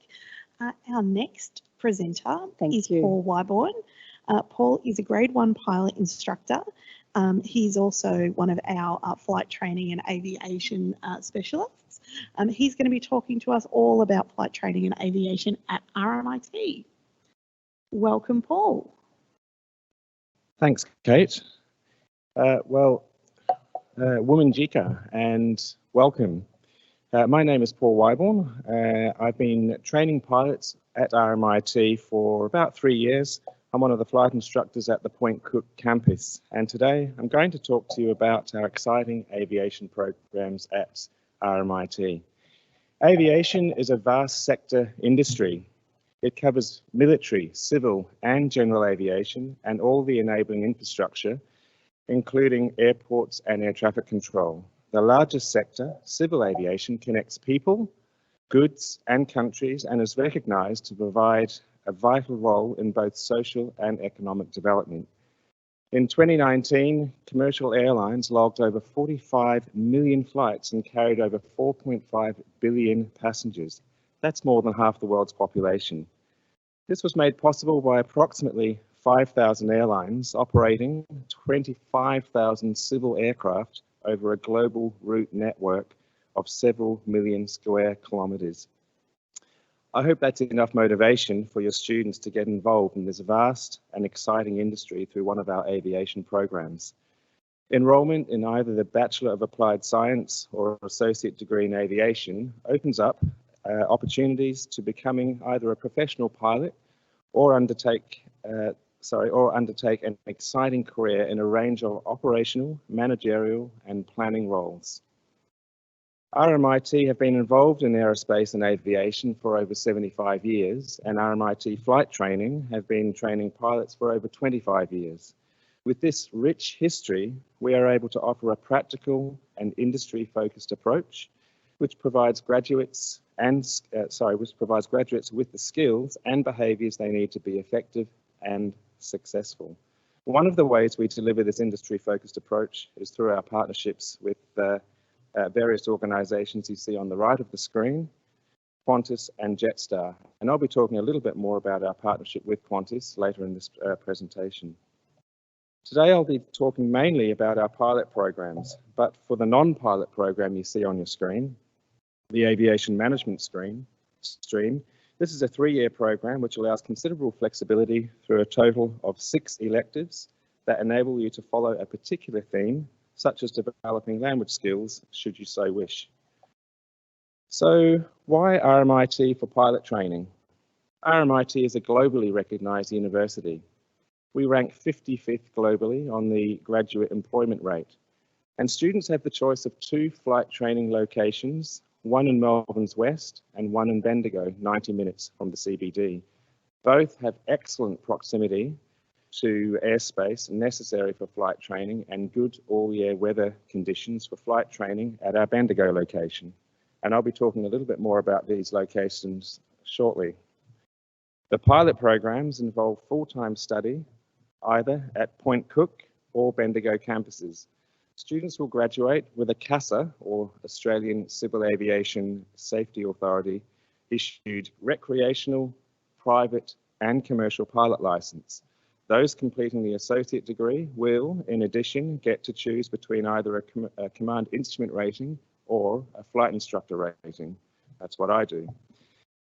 Our next presenter is Paul Wyborn. Paul is a grade 1 pilot instructor. He's also one of our flight training and aviation specialists. He's going to be talking to us all about flight training and aviation at RMIT. Welcome, Paul. Thanks, Kate. Woman Jika, and welcome. My name is Paul Wyborn. I've been training pilots at RMIT for about 3 years. I'm one of the flight instructors at the Point Cook campus, and today I'm going to talk to you about our exciting aviation programs at RMIT. Aviation is a vast sector industry. It covers military, civil and general aviation and all the enabling infrastructure, including airports and air traffic control. The largest sector, civil aviation, connects people, goods and countries and is recognised to provide a vital role in both social and economic development. In 2019, commercial airlines logged over 45 million flights and carried over 4.5 billion passengers. That's more than half the world's population. This was made possible by approximately 5,000 airlines operating 25,000 civil aircraft over a global route network of several million square kilometres. I hope that's enough motivation for your students to get involved in this vast and exciting industry through one of our aviation programs. Enrolment in either the Bachelor of Applied Science or Associate Degree in Aviation opens up opportunities to becoming either a professional pilot or undertake an exciting career in a range of operational, managerial and planning roles. RMIT have been involved in aerospace and aviation for over 75 years, and RMIT Flight Training have been training pilots for over 25 years. With this rich history, we are able to offer a practical and industry-focused approach, which provides graduates with the skills and behaviours they need to be effective and successful. One of the ways we deliver this industry-focused approach is through our partnerships with various organisations you see on the right of the screen, Qantas and Jetstar. And I'll be talking a little bit more about our partnership with Qantas later in this presentation. Today I'll be talking mainly about our pilot programs, but for the non-pilot program you see on your screen, the aviation management stream, this is a 3-year program which allows considerable flexibility through a total of 6 electives that enable you to follow a particular theme, such as developing language skills, should you so wish. So why RMIT for pilot training? RMIT is a globally recognised university. We rank 55th globally on the graduate employment rate, and students have the choice of 2 flight training locations, one in Melbourne's west and one in Bendigo, 90 minutes from the CBD. Both have excellent proximity to airspace necessary for flight training and good all-year weather conditions for flight training at our Bendigo location. And I'll be talking a little bit more about these locations shortly. The pilot programs involve full-time study either at Point Cook or Bendigo campuses. Students will graduate with a CASA, or Australian Civil Aviation Safety Authority, issued recreational, private and commercial pilot licence. Those completing the associate degree will, in addition, get to choose between either a command instrument rating or a flight instructor rating. That's what I do.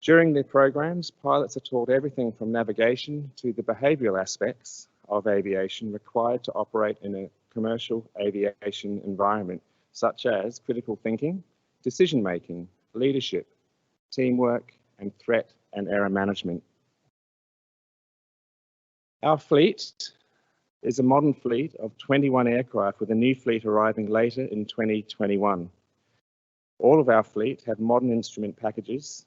During the programs, pilots are taught everything from navigation to the behavioural aspects of aviation required to operate in a commercial aviation environment, such as critical thinking, decision-making, leadership, teamwork, and threat and error management. Our fleet is a modern fleet of 21 aircraft, with a new fleet arriving later in 2021. All of our fleet have modern instrument packages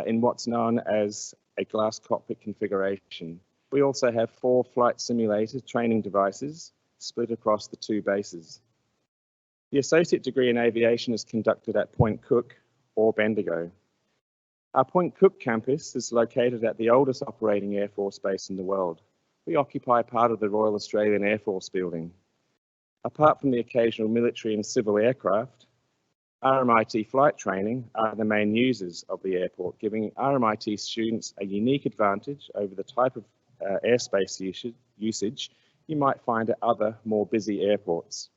in what's known as a glass cockpit configuration. We also have 4 flight simulator training devices split across the 2 bases. The associate degree in aviation is conducted at Point Cook or Bendigo. Our Point Cook campus is located at the oldest operating Air Force base in the world. We occupy part of the Royal Australian Air Force building. Apart from the occasional military and civil aircraft, RMIT flight training are the main users of the airport, giving RMIT students a unique advantage over the type of airspace usage you might find at other more busy airports.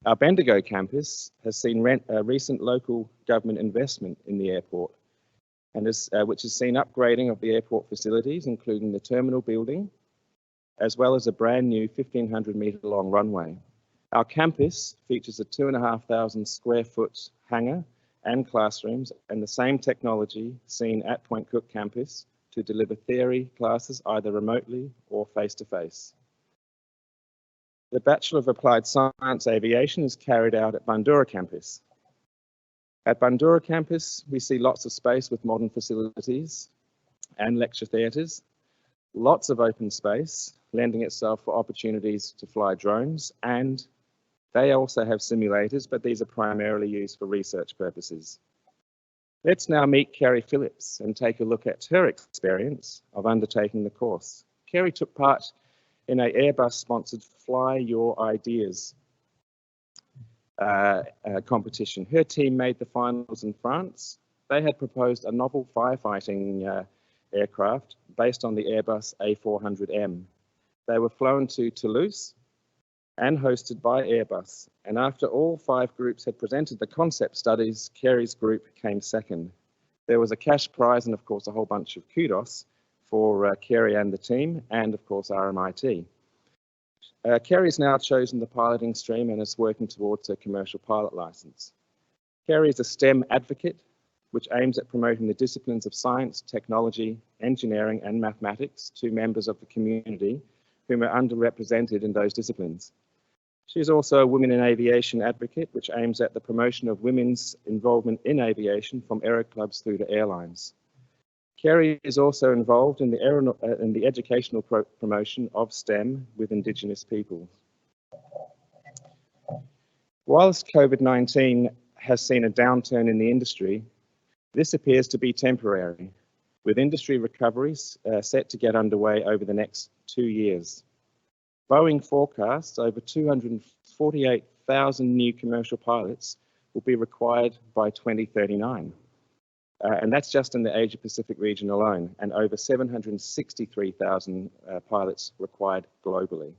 Our Bendigo campus has seen recent local government investment in the airport, and which has seen upgrading of the airport facilities, including the terminal building, as well as a brand new 1,500 metre long runway. Our campus features a 2,500 square foot hangar and classrooms, and the same technology seen at Point Cook campus to deliver theory classes either remotely or face-to-face. The Bachelor of Applied Science Aviation is carried out at Bundoora campus. At Bundoora campus, we see lots of space with modern facilities and lecture theatres, lots of open space, lending itself for opportunities to fly drones, and they also have simulators, but these are primarily used for research purposes. Let's now meet Kerry Phillips and take a look at her experience of undertaking the course. Kerry took part in an Airbus-sponsored Fly Your Ideas competition. Her team made the finals in France. They had proposed a novel firefighting aircraft based on the Airbus A400M. They were flown to Toulouse and hosted by Airbus. And after all 5 groups had presented the concept studies, Kerry's group came second. There was a cash prize and of course a whole bunch of kudos for Kerry and the team, and of course RMIT. Kerry's now chosen the piloting stream and is working towards a commercial pilot license. Kerry is a STEM advocate, which aims at promoting the disciplines of science, technology, engineering and mathematics to members of the community whom are underrepresented in those disciplines. She is also a Women in Aviation advocate, which aims at the promotion of women's involvement in aviation from aero clubs through to airlines. Kerry is also involved in the educational promotion of STEM with Indigenous peoples. Whilst COVID-19 has seen a downturn in the industry, this appears to be temporary, with industry recoveries set to get underway over the next 2 years. Boeing forecasts over 248,000 new commercial pilots will be required by 2039. And that's just in the Asia Pacific region alone, and over 763,000 pilots required globally.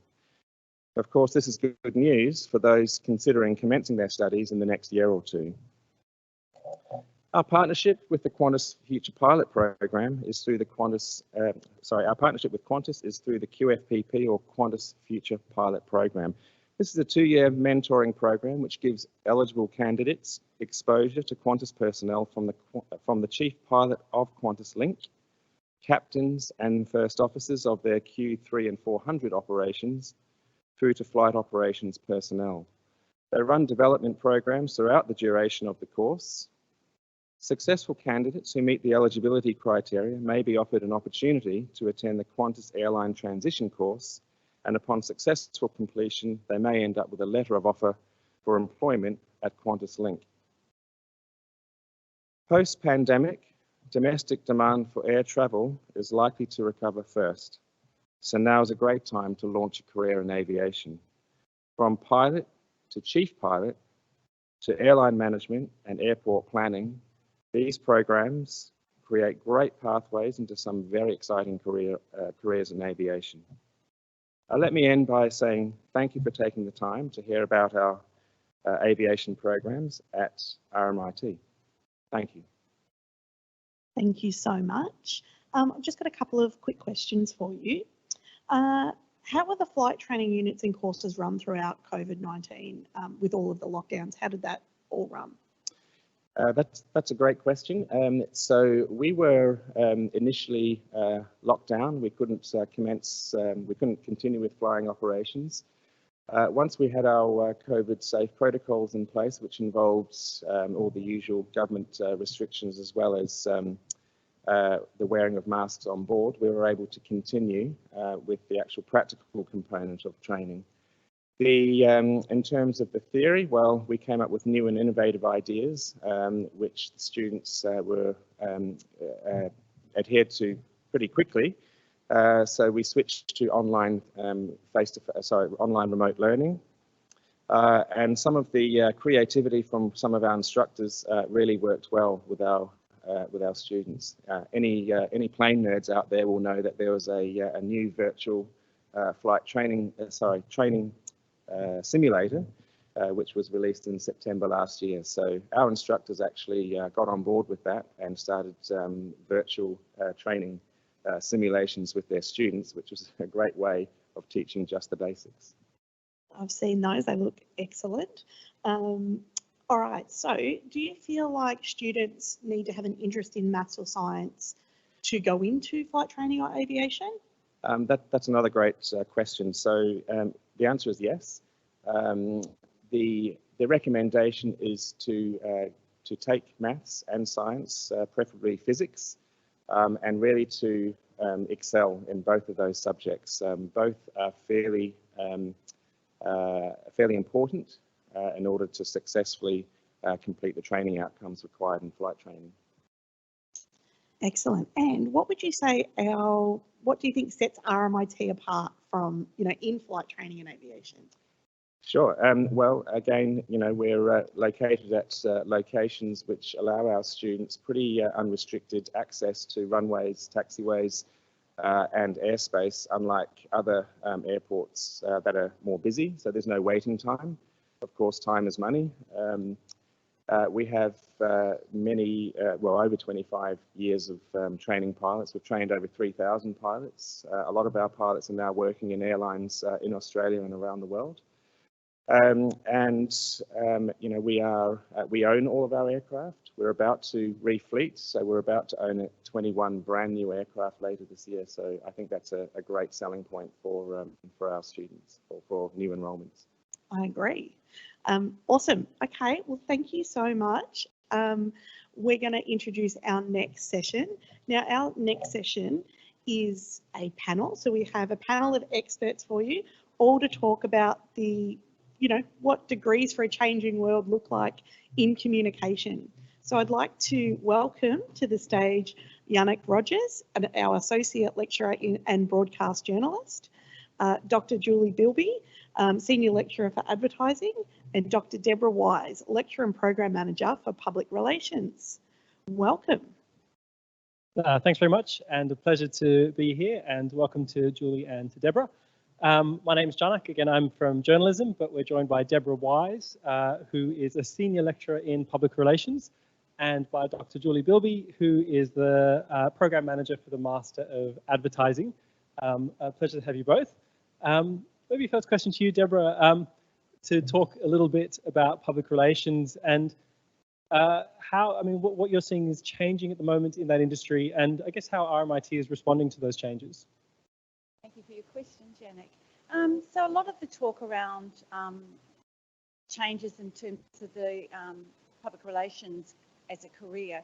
Of course, this is good news for those considering commencing their studies in the next year or two. Our partnership with the Qantas Future Pilot Program is through the our partnership with Qantas is through the QFPP or Qantas Future Pilot Program. This is a 2-year mentoring program which gives eligible candidates exposure to Qantas personnel from the chief pilot of Qantas Link, captains and first officers of their Q3 and 400 operations, through to flight operations personnel. They run development programs throughout the duration of the course. Successful candidates who meet the eligibility criteria may be offered an opportunity to attend the Qantas Airline Transition course, and upon successful completion, they may end up with a letter of offer for employment at Qantas Link. Post-pandemic, domestic demand for air travel is likely to recover first, so now is a great time to launch a career in aviation. From pilot to chief pilot to airline management and airport planning, these programs create great pathways into some very exciting careers in aviation. Let me end by saying thank you for taking the time to hear about our aviation programs at RMIT. Thank you. Thank you so much. I've just got a couple of quick questions for you. How were the flight training units and courses run throughout COVID-19 with all of the lockdowns? How did that all run? That's a great question. So we were initially locked down. We couldn't we couldn't continue with flying operations. Once we had our COVID-safe protocols in place, which involves all the usual government restrictions as well as the wearing of masks on board, we were able to continue with the actual practical component of training. In terms of the theory, well, we came up with new and innovative ideas, which the students were adhered to pretty quickly. So we switched to online online remote learning. And some of the creativity from some of our instructors really worked well with our students. Any plane nerds out there will know that there was a new virtual flight training simulator, which was released in September last year. So our instructors actually got on board with that and started virtual training simulations with their students, which was a great way of teaching just the basics. I've seen those, they look excellent. All right, so do you feel like students need to have an interest in maths or science to go into flight training or aviation? That's another great question. So the answer is yes. The recommendation is to take maths and science, preferably physics, and really to excel in both of those subjects. Both are fairly important in order to successfully complete the training outcomes required in flight training. Excellent. And what would you say what do you think sets RMIT apart from, in-flight training and aviation? Sure. Well, again, we're located at locations which allow our students pretty unrestricted access to runways, taxiways, and airspace, unlike other airports that are more busy. So there's no waiting time. Of course, time is money. We have over 25 years of training pilots. We've trained over 3,000 pilots. A lot of our pilots are now working in airlines in Australia and around the world. We own all of our aircraft. We're about to refleet, so we're about to own 21 brand new aircraft later this year. So I think that's a great selling point for our students or for new enrolments. I agree. Awesome. Okay, well, thank you so much. We're going to introduce our next session. Now, our next session is a panel. So we have a panel of experts for you, all to talk about what degrees for a changing world look like in communication. So I'd like to welcome to the stage Yannick Rogers, our Associate Lecturer and Broadcast Journalist, Dr. Julie Bilby, Senior Lecturer for Advertising, and Dr. Deborah Wise, Lecturer and Program Manager for Public Relations. Welcome. Thanks very much, and a pleasure to be here, and welcome to Julie and to Deborah. My name is Janak. Again, I'm from journalism, but we're joined by Deborah Wise, who is a Senior Lecturer in Public Relations, and by Dr. Julie Bilby, who is the Program Manager for the Master of Advertising. A pleasure to have you both. Maybe first question to you, Deborah, to talk a little bit about public relations and what you're seeing is changing at the moment in that industry, and I guess how RMIT is responding to those changes. Thank you for your question, Janek. So a lot of the talk around changes in terms of the public relations as a career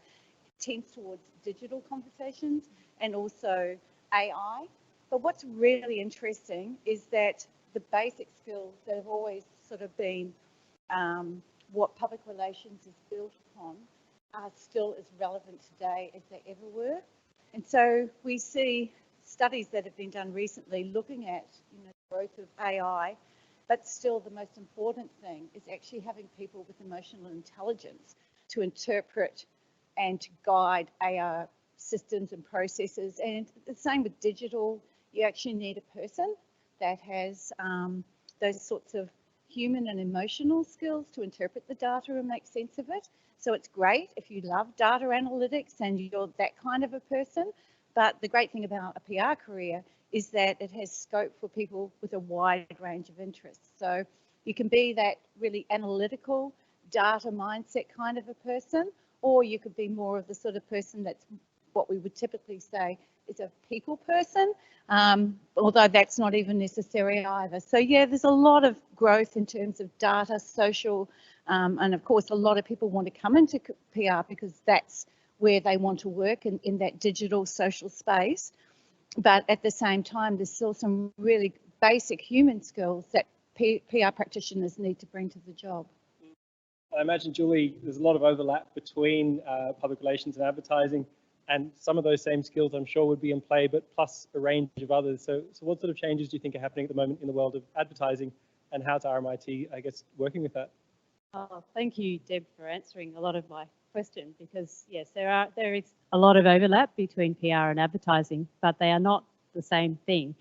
tends towards digital conversations and also AI. But what's really interesting is that the basic skills that have always sort of been what public relations is built upon are still as relevant today as they ever were. And so we see studies that have been done recently looking at the growth of AI, but still the most important thing is actually having people with emotional intelligence to interpret and to guide AI systems and processes. And the same with digital, you actually need a person that has those sorts of human and emotional skills to interpret the data and make sense of it. So it's great if you love data analytics and you're that kind of a person. But the great thing about a PR career is that it has scope for people with a wide range of interests. So you can be that really analytical data mindset kind of a person, or you could be more of the sort of person that's what we would typically say is a people person, although that's not even necessary either. So yeah, there's a lot of growth in terms of data, social, and of course a lot of people want to come into PR because that's where they want to work in that digital social space. But at the same time, there's still some really basic human skills that PR practitioners need to bring to the job. I imagine, Julie, there's a lot of overlap between public relations and advertising, and some of those same skills I'm sure would be in play, but plus a range of others. So what sort of changes do you think are happening at the moment in the world of advertising, and how's RMIT, I guess, working with that? Oh, thank you, Deb, for answering a lot of my question, because yes, there is a lot of overlap between PR and advertising, but they are not the same thing.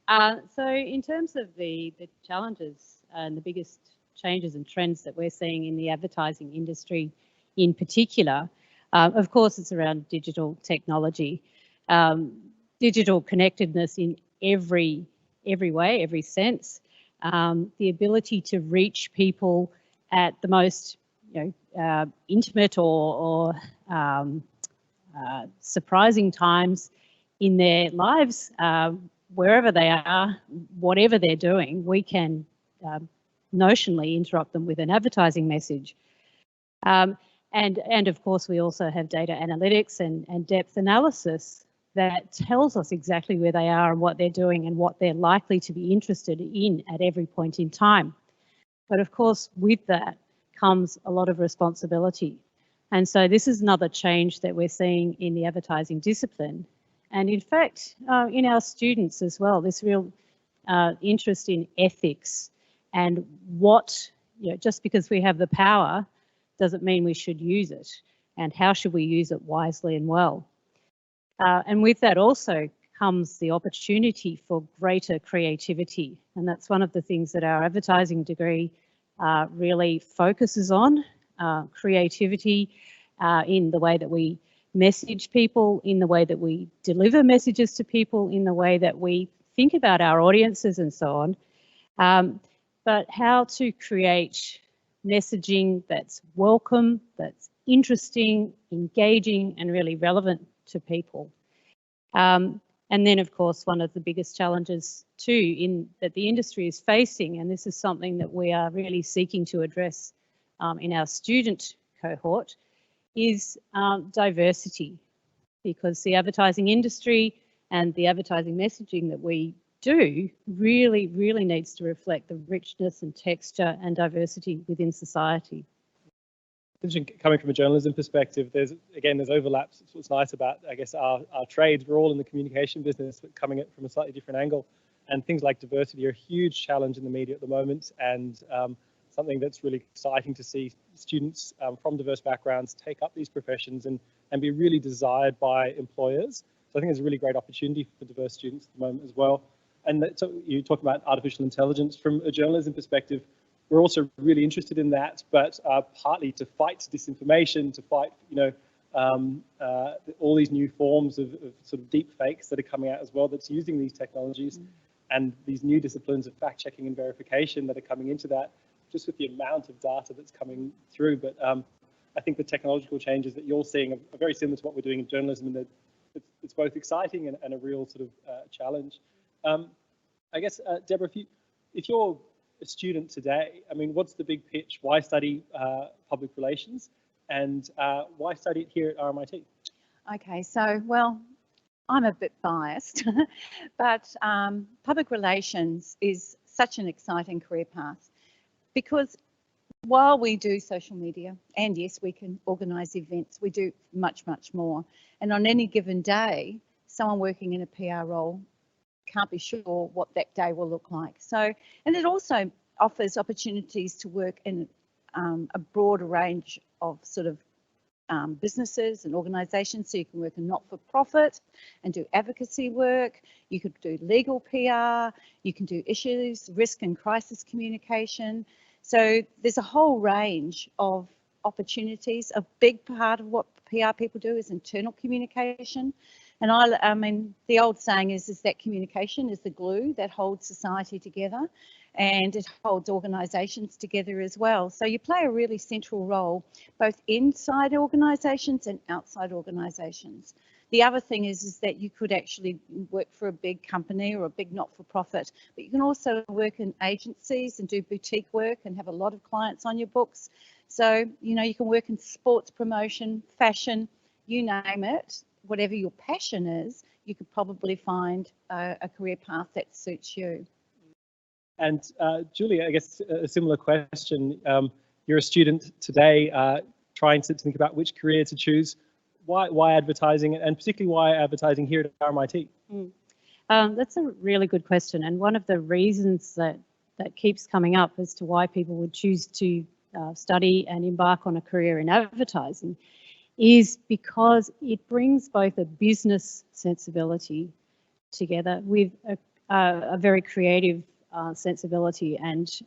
So in terms of the challenges and the biggest changes and trends that we're seeing in the advertising industry in particular, of course, it's around digital technology, digital connectedness in every way, every sense, the ability to reach people at the most intimate or surprising times in their lives, wherever they are, whatever they're doing, we can notionally interrupt them with an advertising message. And of course, we also have data analytics and depth analysis that tells us exactly where they are and what they're doing and what they're likely to be interested in at every point in time. But of course, with that comes a lot of responsibility. And so this is another change that we're seeing in the advertising discipline. And in fact, in our students as well, this real interest in ethics and what, just because we have the power doesn't mean we should use it, and how should we use it wisely and well. And with that also comes the opportunity for greater creativity. And that's one of the things that our advertising degree really focuses on, creativity in the way that we message people, in the way that we deliver messages to people, in the way that we think about our audiences and so on. But how to create messaging that's welcome, that's interesting, engaging, and really relevant to people. And then, of course, one of the biggest challenges too that the industry is facing, and this is something that we are really seeking to address in our student cohort, is diversity, because the advertising industry and the advertising messaging that we do really needs to reflect the richness and texture and diversity within society. Coming from a journalism perspective, there's overlaps. It's what's nice about, I guess, our trades. We're all in the communication business, but coming at it from a slightly different angle. And things like diversity are a huge challenge in the media at the moment, and something that's really exciting to see students from diverse backgrounds take up these professions and be really desired by employers. So I think there's a really great opportunity for diverse students at the moment as well. And so you talk about artificial intelligence from a journalism perspective. We're also really interested in that, but partly to fight disinformation, to fight, all these new forms of sort of deep fakes that are coming out as well, that's using these technologies and these new disciplines of fact checking and verification that are coming into that, just with the amount of data that's coming through. But I think the technological changes that you're seeing are very similar to what we're doing in journalism, and that it's both exciting and a real sort of challenge. I guess, Deborah, if you're a student today, I mean, what's the big pitch? Why study public relations, and why study it here at RMIT? Okay, so, well, I'm a bit biased, but public relations is such an exciting career path, because while we do social media, and yes, we can organise events, we do much more. And on any given day, someone working in a PR role can't be sure what that day will look like. So, and it also offers opportunities to work in a broader range of sort of businesses and organisations. So you can work in not-for-profit and do advocacy work. You could do legal PR. You can do issues, risk and crisis communication. So there's a whole range of opportunities. A big part of what PR people do is internal communication. And I mean, the old saying is that communication is the glue that holds society together, and it holds organisations together as well. So you play a really central role, both inside organisations and outside organisations. The other thing is that you could actually work for a big company or a big not-for-profit, but you can also work in agencies and do boutique work and have a lot of clients on your books. So, you can work in sports promotion, fashion, you name it. Whatever your passion is, you could probably find a career path that suits you. And Julie, I guess a similar question. You're a student today trying to think about which career to choose. Why advertising, and particularly why advertising here at RMIT? That's a really good question, and one of the reasons that keeps coming up as to why people would choose to study and embark on a career in advertising is because it brings both a business sensibility together with a very creative sensibility and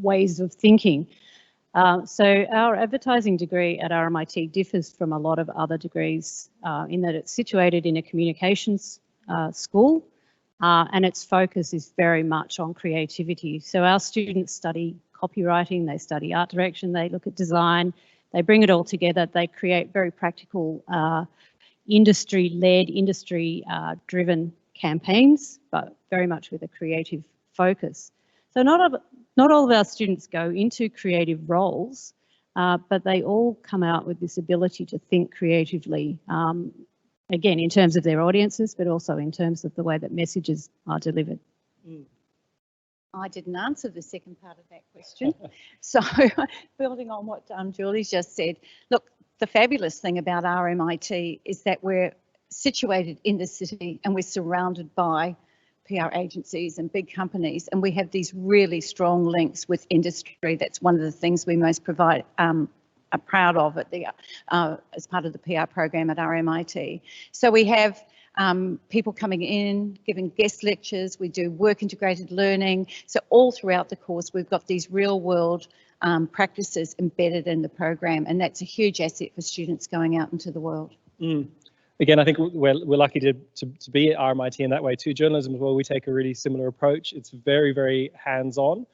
ways of thinking. So our advertising degree at RMIT differs from a lot of other degrees in that it's situated in a communications school, and its focus is very much on creativity. So our students study copywriting, they study art direction, they look at design, they bring it all together, they create very practical industry-led, industry-driven campaigns, but very much with a creative focus. So not all of our students go into creative roles, but they all come out with this ability to think creatively, again, in terms of their audiences, but also in terms of the way that messages are delivered. I didn't answer the second part of that question. So building on what Julie's just said, look, the fabulous thing about RMIT is that we're situated in the city and we're surrounded by PR agencies and big companies, and we have these really strong links with industry. That's one of the things we most are proud of at the as part of the PR program at RMIT. So we have people coming in, giving guest lectures, we do work integrated learning. So all throughout the course, we've got these real world practices embedded in the program, and that's a huge asset for students going out into the world. Again, I think we're lucky to be at RMIT in that way too. Journalism as well, we take a really similar approach. It's very, very hands-on.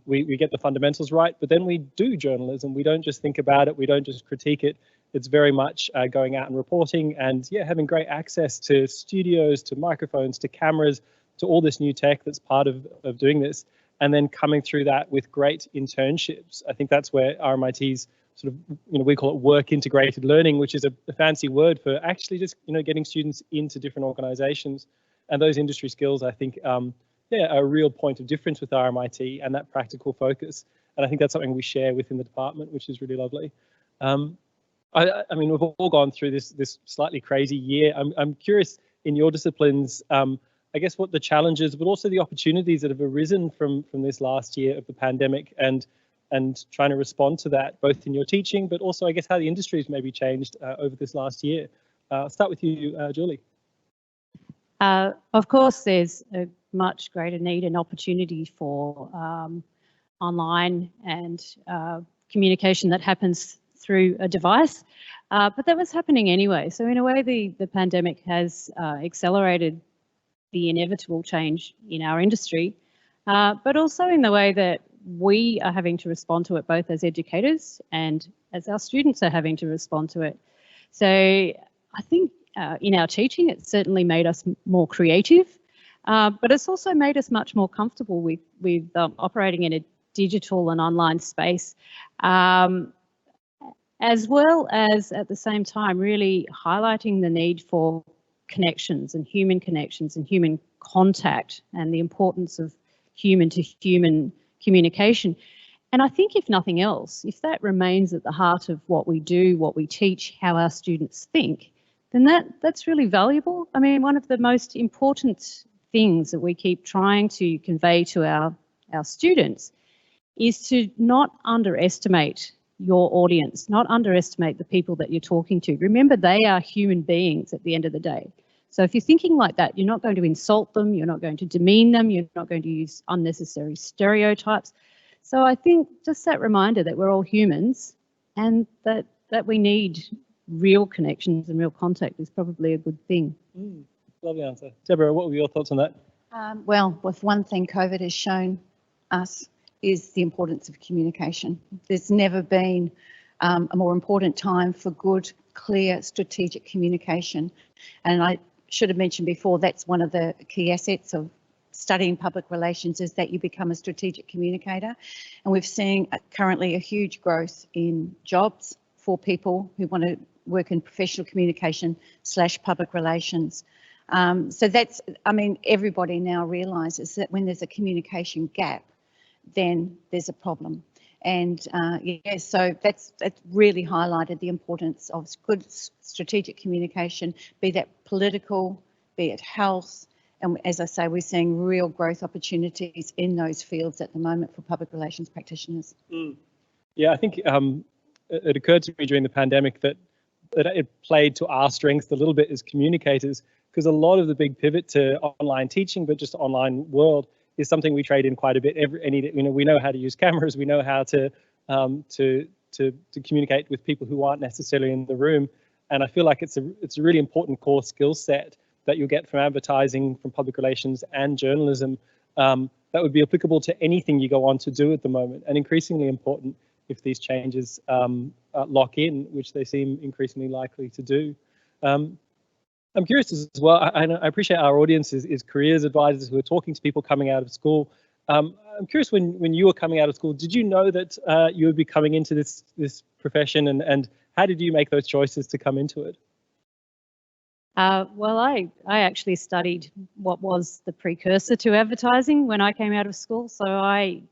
We get the fundamentals right, but then we do journalism. We don't just think about it, we don't just critique it. It's very much going out and reporting and having great access to studios, to microphones, to cameras, to all this new tech that's part of doing this, and then coming through that with great internships. I think that's where RMIT's sort of, we call it work integrated learning, which is a fancy word for actually just, getting students into different organizations. And those industry skills, I think, are a real point of difference with RMIT and that practical focus. And I think that's something we share within the department, which is really lovely. I mean, we've all gone through this slightly crazy year. I'm curious in your disciplines, I guess what the challenges, but also the opportunities that have arisen from this last year of the pandemic and trying to respond to that, both in your teaching, but also I guess how the industry's maybe changed over this last year. I'll start with you, Julie. Of course, there's a much greater need and opportunity for online and communication that happens through a device, but that was happening anyway. So in a way, the pandemic has accelerated the inevitable change in our industry, but also in the way that we are having to respond to it, both as educators and as our students are having to respond to it. So I think in our teaching, it's certainly made us more creative, but it's also made us much more comfortable with operating in a digital and online space, as well as at the same time really highlighting the need for connections and human contact and the importance of human to human communication. And I think if nothing else, if that remains at the heart of what we do, what we teach, how our students think, then that's really valuable. I mean, one of the most important things that we keep trying to convey to our students is to not underestimate your audience, not underestimate the people that you're talking to. Remember, they are human beings at the end of the day. So if you're thinking like that, you're not going to insult them, you're not going to demean them, you're not going to use unnecessary stereotypes. So I think just that reminder that we're all humans and that we need real connections and real contact is probably a good thing. Lovely answer. Deborah, what were your thoughts on that? Well, with one thing COVID has shown us is the importance of communication. There's never been a more important time for good, clear, strategic communication. And I should have mentioned before, that's one of the key assets of studying public relations, is that you become a strategic communicator. And we've seen currently a huge growth in jobs for people who want to work in professional communication / public relations. So that's, I mean, everybody now realises that when there's a communication gap, then there's a problem. And yeah, so that's really highlighted the importance of good strategic communication, be that political, be it health. And as I say, we're seeing real growth opportunities in those fields at the moment for public relations practitioners. Yeah, I think it occurred to me during the pandemic that it played to our strengths a little bit as communicators, because a lot of the big pivot to online teaching, but just online world, is something we trade in quite a bit. We know how to use cameras, we know how to communicate with people who aren't necessarily in the room, and I feel like it's a really important core skill set that you'll get from advertising, from public relations and journalism, that would be applicable to anything you go on to do at the moment, and increasingly important if these changes lock in, which they seem increasingly likely to do. I'm curious as well, I appreciate our audience is careers advisors who are talking to people coming out of school. I'm curious, when you were coming out of school, did you know that you would be coming into this profession, and how did you make those choices to come into it? Well, I actually studied what was the precursor to advertising when I came out of school. So I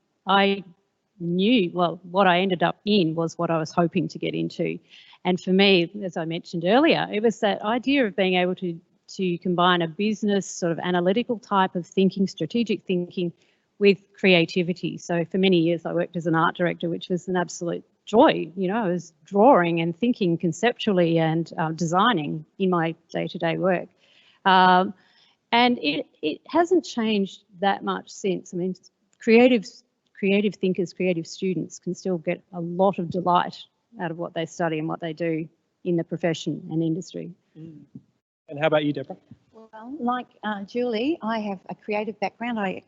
knew, well, what I ended up in was what I was hoping to get into. And for me, as I mentioned earlier, it was that idea of being able to combine a business sort of analytical type of thinking, strategic thinking, with creativity. So for many years, I worked as an art director, which was an absolute joy. You know, I was drawing and thinking conceptually and designing in my day-to-day work. And it hasn't changed that much since. I mean, creative thinkers, creative students can still get a lot of delight out of what they study and what they do in the profession and industry. And how about you, Deborah? Well, like Julie, I have a creative background. I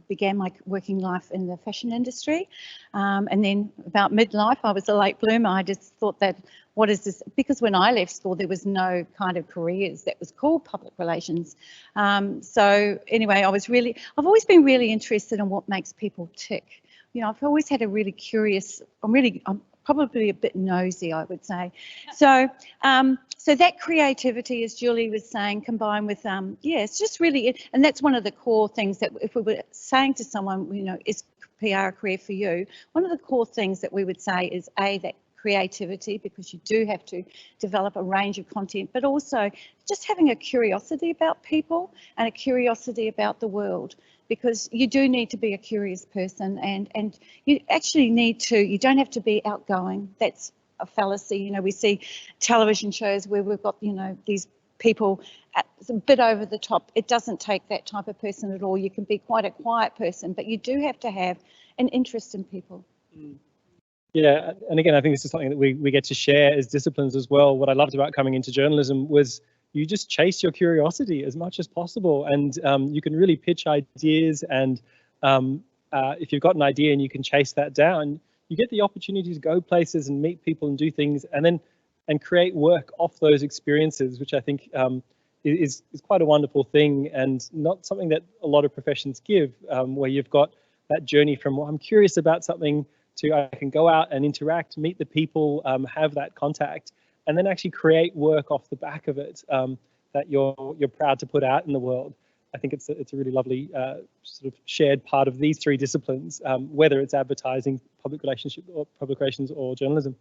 began my working life in the fashion industry, and then about midlife, I was a late bloomer. I just thought that, what is this? Because when I left school, there was no kind of careers that was called public relations. So anyway, I've always been really interested in what makes people tick. You know, I've always had a really curious, I'm probably a bit nosy, I would say. So, so that creativity, as Julie was saying, combined with, yeah, it's just really, and that's one of the core things that if we were saying to someone, you know, is PR a career for you? One of the core things that we would say is that creativity, because you do have to develop a range of content, but also just having a curiosity about people and a curiosity about the world. Because you do need to be a curious person, and you actually need to, you don't have to be outgoing. That's a fallacy. You know, we see television shows where we've got, you know, these people a bit over the top. It doesn't take that type of person at all. You can be quite a quiet person, but you do have to have an interest in people. Yeah, and again, I think this is something that we get to share as disciplines as well. What I loved about coming into journalism was you just chase your curiosity as much as possible, and you can really pitch ideas, and if you've got an idea and you can chase that down, you get the opportunity to go places and meet people and do things, and create work off those experiences, which I think is quite a wonderful thing, and not something that a lot of professions give, where you've got that journey from, well, I'm curious about something, to I can go out and interact, meet the people, have that contact, and then actually create work off the back of it that you're proud to put out in the world. I think it's a really lovely sort of shared part of these three disciplines, whether it's advertising, public relations, or journalism.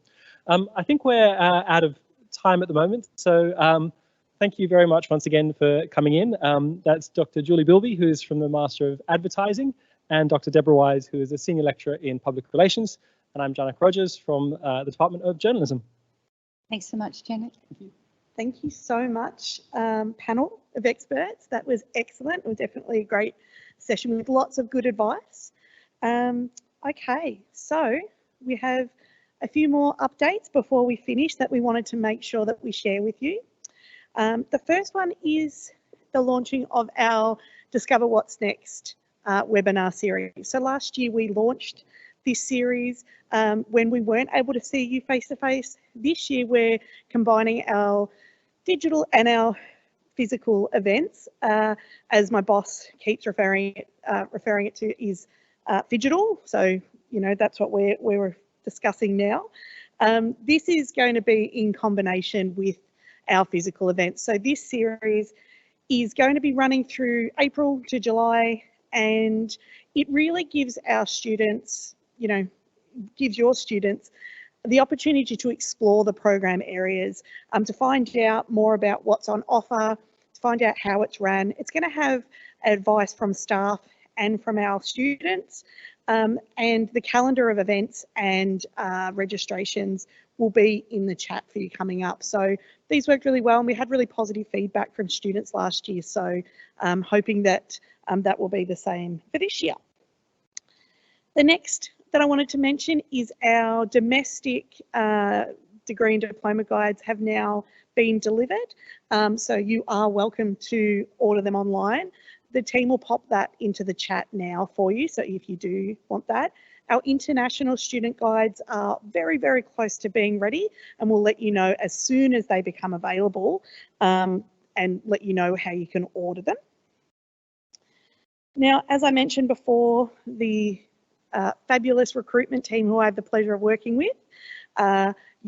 I think we're out of time at the moment, so thank you very much once again for coming in. That's Dr. Julie Bilby, who is from the Master of Advertising, and Dr. Deborah Wise, who is a Senior Lecturer in Public Relations, and I'm Janak Rogers from the Department of Journalism. Thanks so much, Janet. Thank you. Thank you so much, panel of experts. That was excellent. It was definitely a great session with lots of good advice. Okay, so we have a few more updates before we finish that we wanted to make sure that we share with you. The first one is the launching of our Discover What's Next webinar series. So last year we launched this series when we weren't able to see you face to face. This year we're combining our digital and our physical events, as my boss keeps referring it to is phygital. So, you know, that's what we're discussing now. This is going to be in combination with our physical events. So this series is going to be running through April to July, and it really gives our students, gives your students the opportunity to explore the program areas, to find out more about what's on offer, to find out how it's ran. It's going to have advice from staff and from our students, and the calendar of events and registrations will be in the chat for you coming up. So these worked really well, and we had really positive feedback from students last year. So hoping that that will be the same for this year. The next that I wanted to mention is our domestic degree and diploma guides have now been delivered. So you are welcome to order them online. The team will pop that into the chat now for you, so if you do want that. Our international student guides are very, very close to being ready, and we'll let you know as soon as they become available, and let you know how you can order them. Now, as I mentioned before, the fabulous recruitment team who I have the pleasure of working with,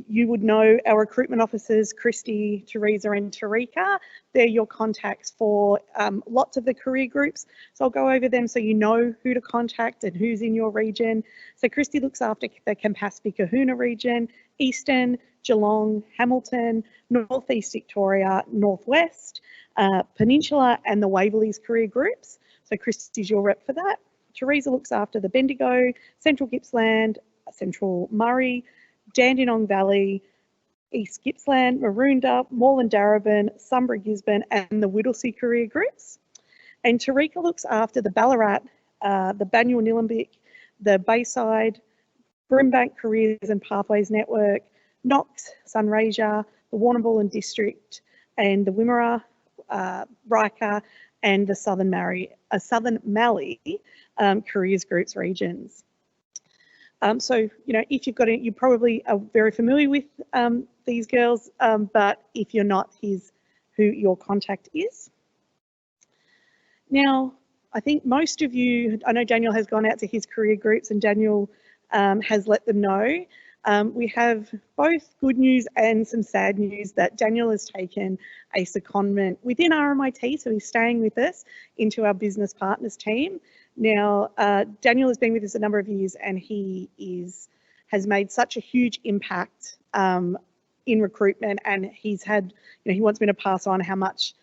you would know our recruitment officers, Christy, Teresa and Tarika. They're your contacts for lots of the career groups. So I'll go over them so you know who to contact and who's in your region. So Christy looks after the Campaspe Kahuna region, Eastern, Geelong, Hamilton, Northeast Victoria, Northwest, Peninsula and the Waverley's career groups. So Christy's your rep for that. Teresa looks after the Bendigo, Central Gippsland, Central Murray, Dandenong Valley, East Gippsland, Maroondah, Moreland Darebin, Sunbury Gisborne and the Whittlesea career groups. And Tarika looks after the Ballarat, the Banyul Nillumbik, the Bayside, Brimbank Careers and Pathways Network, Knox, Sunraysia, the Warrnambool District and the Wimmera, Riker and the Southern Mallee careers groups regions. So, if you've got it, you probably are very familiar with these girls, but if you're not, here's who your contact is. Now, I think most of you, I know Daniel has gone out to his career groups and Daniel has let them know. We have both good news and some sad news that Daniel has taken a secondment within RMIT, so he's staying with us into our business partners team. Now, Daniel has been with us a number of years and he has made such a huge impact in recruitment, and he's had, he wants me to pass on how much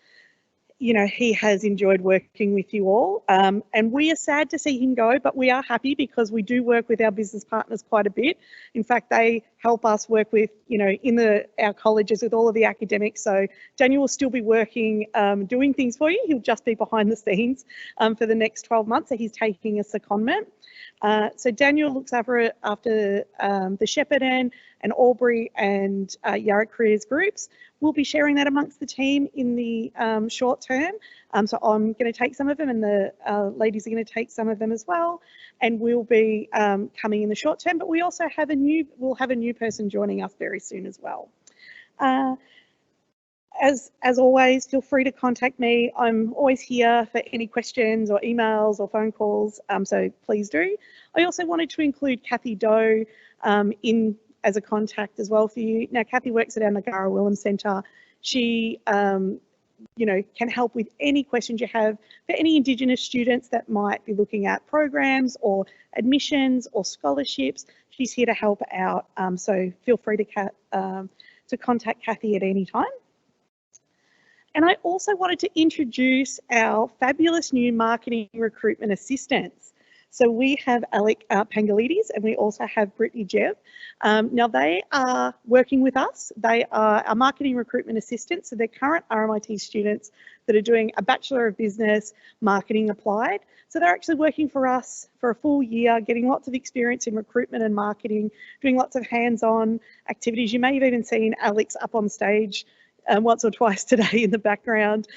he has enjoyed working with you all, and we are sad to see him go, but we are happy because we do work with our business partners quite a bit. In fact, they help us work with, in our colleges with all of the academics. So Daniel will still be working, doing things for you. He'll just be behind the scenes for the next 12 months. So he's taking a secondment. So Daniel looks after the Shepparton and Albury and Yarra Careers groups. We'll be sharing that amongst the team in the short term. So I'm going to take some of them and the ladies are going to take some of them as well. And we'll be coming in the short term, but we also have we'll have a new person joining us very soon as well. As always, feel free to contact me. I'm always here for any questions or emails or phone calls, so please do. I also wanted to include Kathy Doe in as a contact as well for you. Now, Kathy works at our Nagara Willem Centre. She, can help with any questions you have for any Indigenous students that might be looking at programs or admissions or scholarships. She's here to help out, so feel free to contact Kathy at any time. And I also wanted to introduce our fabulous new marketing recruitment assistants. So we have Alec Pangalides and we also have Brittany Jev. Now they are working with us. They are our marketing recruitment assistants. So they're current RMIT students that are doing a Bachelor of Business Marketing Applied. So they're actually working for us for a full year, getting lots of experience in recruitment and marketing, doing lots of hands-on activities. You may have even seen Alex up on stage once or twice today in the background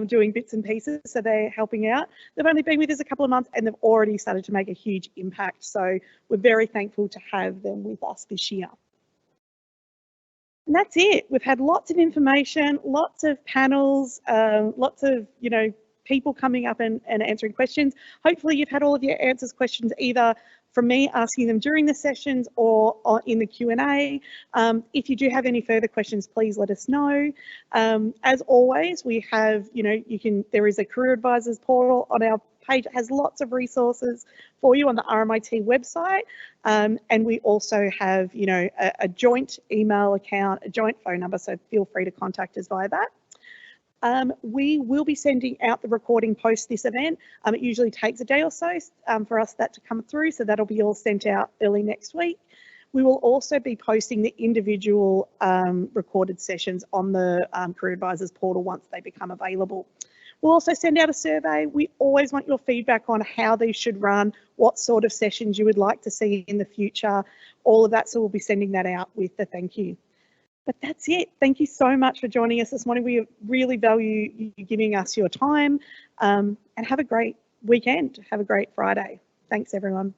doing bits and pieces, so they're helping out. They've only been with us a couple of months and they've already started to make a huge impact, so we're very thankful to have them with us this year. And that's it. We've had lots of information, lots of panels, lots of people coming up and answering questions. Hopefully you've had all of your questions either from me asking them during the sessions or in the Q&A. If you do have any further questions, please let us know. As always, we have, there is a Career Advisors Portal on our page. It has lots of resources for you on the RMIT website. And we also have, a joint email account, a joint phone number, so feel free to contact us via that. We will be sending out the recording post this event. It usually takes a day or so for us that to come through, so that'll be all sent out early next week. We will also be posting the individual recorded sessions on the Career Advisors Portal once they become available. We'll also send out a survey. We always want your feedback on how these should run, what sort of sessions you would like to see in the future, all of that, so we'll be sending that out with the thank you. But that's it. Thank you so much for joining us this morning. We really value you giving us your time, and have a great weekend. Have a great Friday. Thanks, everyone.